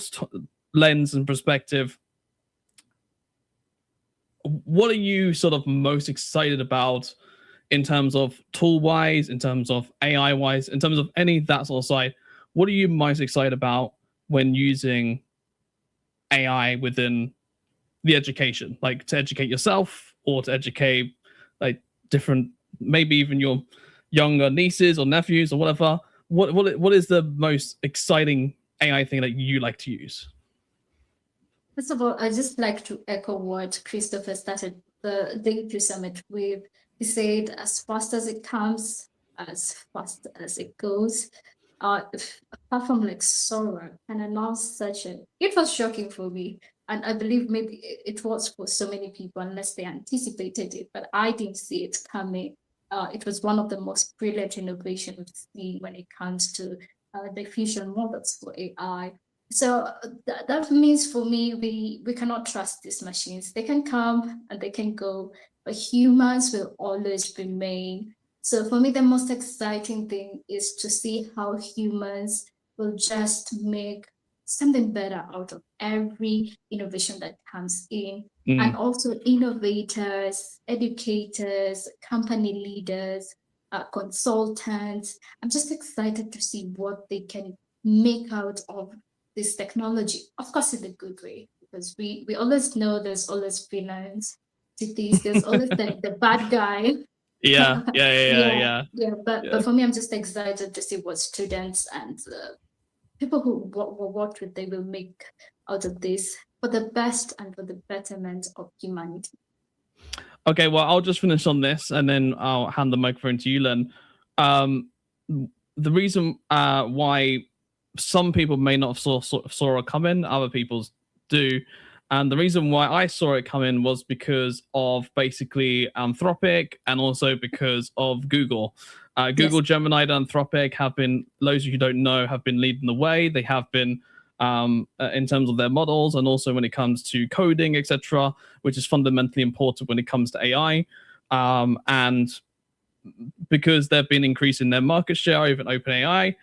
Speaker 17: lens and perspective, what are you sort of most excited about in terms of tool-wise, in terms of AI-wise, in terms of any that sort of side? What are you most excited about when using AI within the education, like to educate yourself or to educate like different, maybe even your younger nieces or nephews or whatever? What is the most exciting AI thing that you like to use?
Speaker 3: First of all, I just like to echo what Christopher started the Day 2 Summit with. He said, as fast as it comes, as fast as it goes. Apart from like Sora and announced it was shocking for me. And I believe maybe it was for so many people, unless they anticipated it, but I didn't see it coming. It was one of the most brilliant innovations we've seen when it comes to diffusion models for AI. So that means for me, we cannot trust these machines. They can come and they can go, but humans will always remain. So for me, the most exciting thing is to see how humans will just make something better out of every innovation that comes in. And also innovators, educators, company leaders, consultants. I'm just excited to see what they can make out of this technology, of course, in a good way, because we always know there's always villains to this, there's always the bad guy.
Speaker 17: Yeah.
Speaker 3: But for me, I'm just excited to see what students and people who work with, they will make out of this for the best and for the betterment of humanity.
Speaker 17: Okay, well, I'll just finish on this and then I'll hand the microphone to you, Len. The reason why some people may not have saw it come in, other people do. And the reason why I saw it come in was because of basically Anthropic and also because of Google. Google, yes. Gemini, and Anthropic have been, those of you who don't know, have been leading the way. They have been in terms of their models and also when it comes to coding, etc., which is fundamentally important when it comes to AI. And because they've been increasing their market share, even OpenAI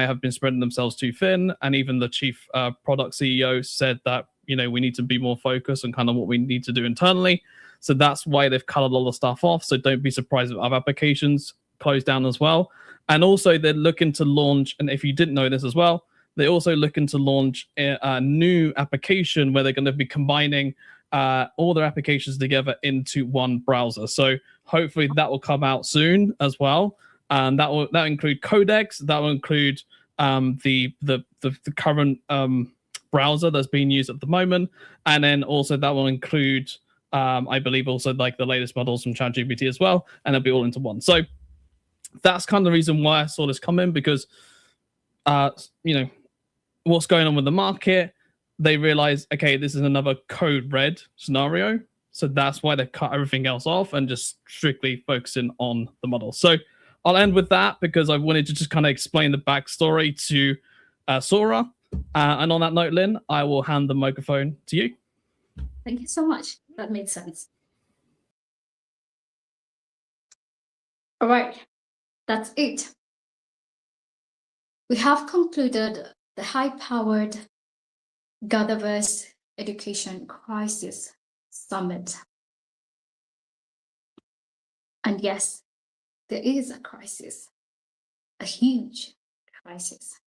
Speaker 17: have been spreading themselves too thin. And even the chief product CEO said that, we need to be more focused on kind of what we need to do internally. So that's why they've cut a lot of stuff off. So don't be surprised if other applications close down as well. And also they're looking to launch, and if you didn't know this as well, they're also looking to launch a new application where they're going to be combining all their applications together into one browser. So hopefully that will come out soon as well. And that will include Codex. That will include the current browser that's being used at the moment, and then also that will include I believe also like the latest models from ChatGPT as well, and it'll be all into one. So that's kind of the reason why I saw this come in, because what's going on with the market, they realize, okay, this is another code red scenario. So that's why they cut everything else off and just strictly focusing on the model. So I'll end with that because I wanted to just kind of explain the backstory to Sora. And on that note, Lynn, I will hand the microphone to you.
Speaker 3: Thank you so much. That made sense. All right, that's it. We have concluded the high-powered GatherVerse Education Crisis Summit. And yes, there is a crisis, a huge crisis.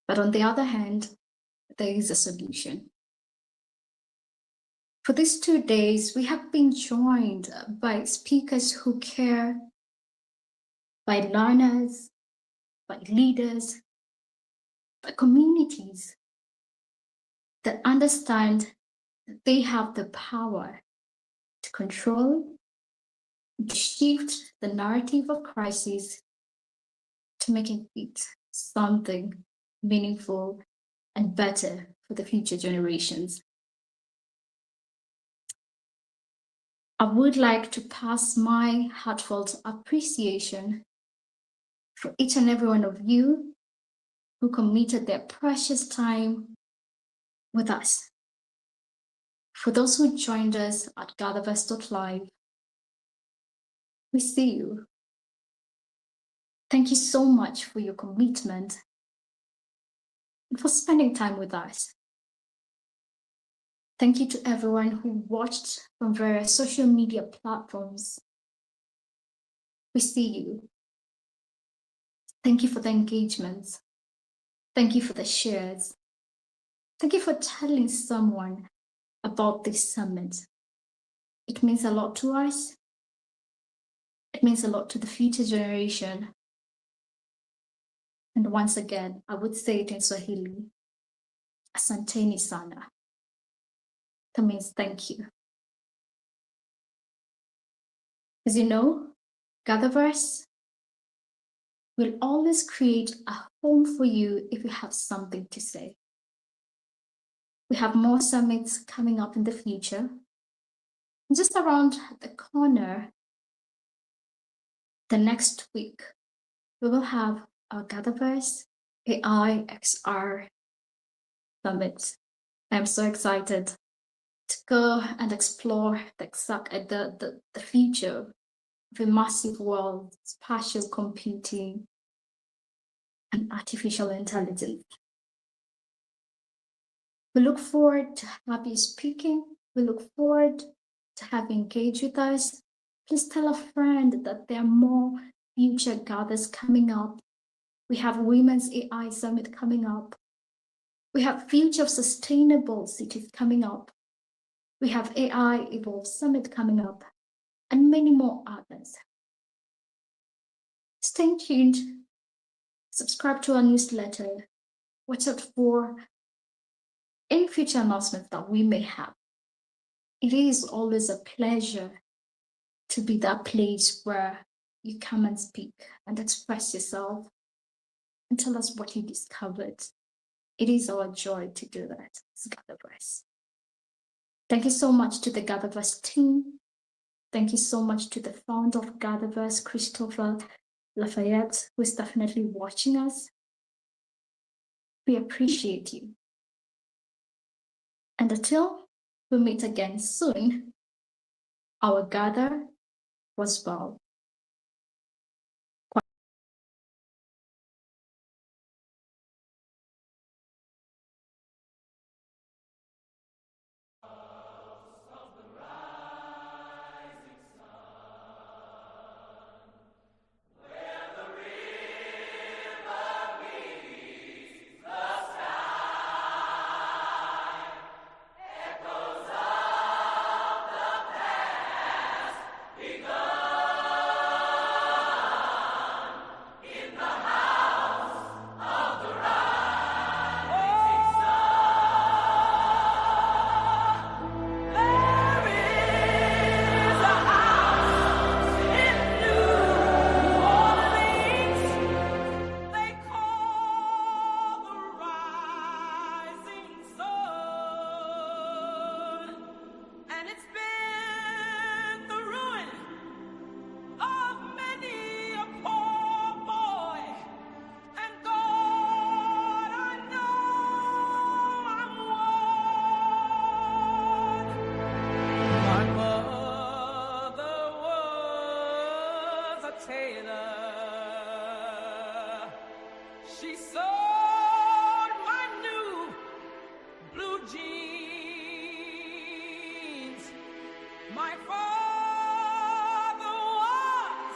Speaker 3: But on the other hand, there is a solution. For these 2 days, we have been joined by speakers who care, by learners, by leaders, by communities that understand that they have the power to control, to shift the narrative of crisis, to making it something meaningful and better for the future generations. I would like to pass my heartfelt appreciation for each and every one of you who committed their precious time with us. For those who joined us at GatherVerse.live, we see you. Thank you so much for your commitment and for spending time with us. Thank you to everyone who watched from various social media platforms. We see you. Thank you for the engagements. Thank you for the shares. Thank you for telling someone about this summit. It means a lot to us. It means a lot to the future generation. And once again, I would say it in Swahili, asanteni sana. That means thank you. As you know, GatherVerse will always create a home for you if you have something to say. We have more summits coming up in the future. Just around the corner, the next week, we will have our GatherVerse AI XR Summit. I'm so excited to go and explore the future of a massive world, spatial computing, and artificial intelligence. We look forward to have you speaking. We look forward to have you engage with us. Please tell a friend that there are more future gathers coming up. We have Women's AI Summit coming up. We have Future of Sustainable Cities coming up. We have AI Evolve Summit coming up, and many more others. Stay tuned Subscribe to our newsletter. Watch out for any future announcements that we may have. It is always a pleasure to be that place where you come and speak and express yourself and tell us what you discovered. It is our joy to do that as GatherVerse. Thank you so much to the GatherVerse team. Thank you so much to the founder of GatherVerse, Christopher Lafayette, who is definitely watching us. We appreciate you. And until we meet again soon, our gather was well.
Speaker 1: She sewed my new blue jeans. My father was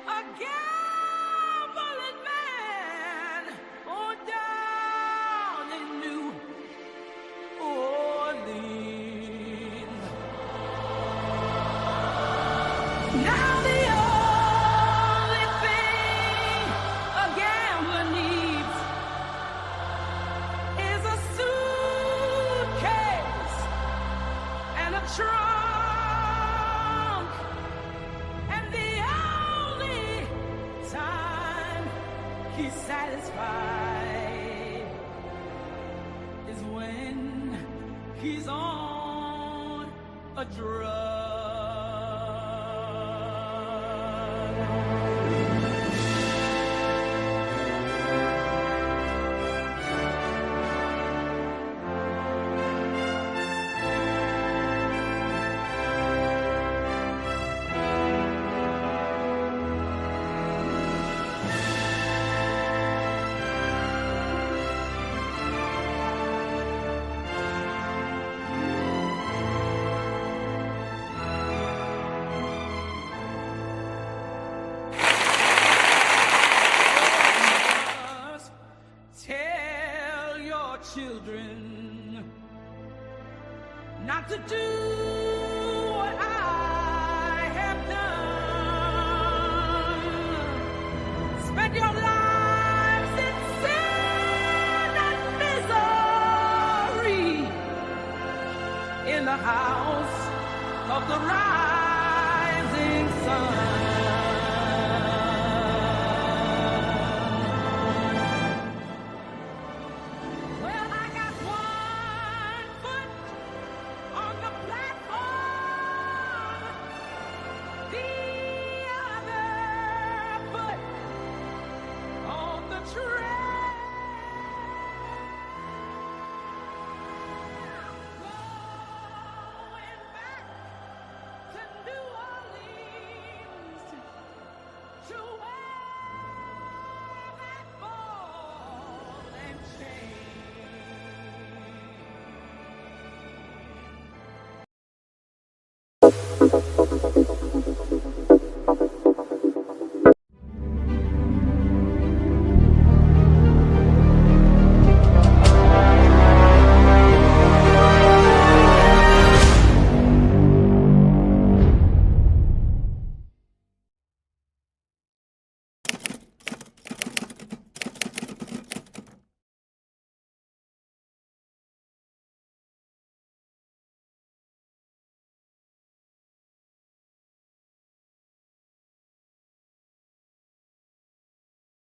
Speaker 1: a gambling man down in New Orleans. Now the only thing a gambler needs is a suitcase and a trunk. And the only time he's satisfied is when he's on a drug. Tell your children not to do what I have done. Spend your life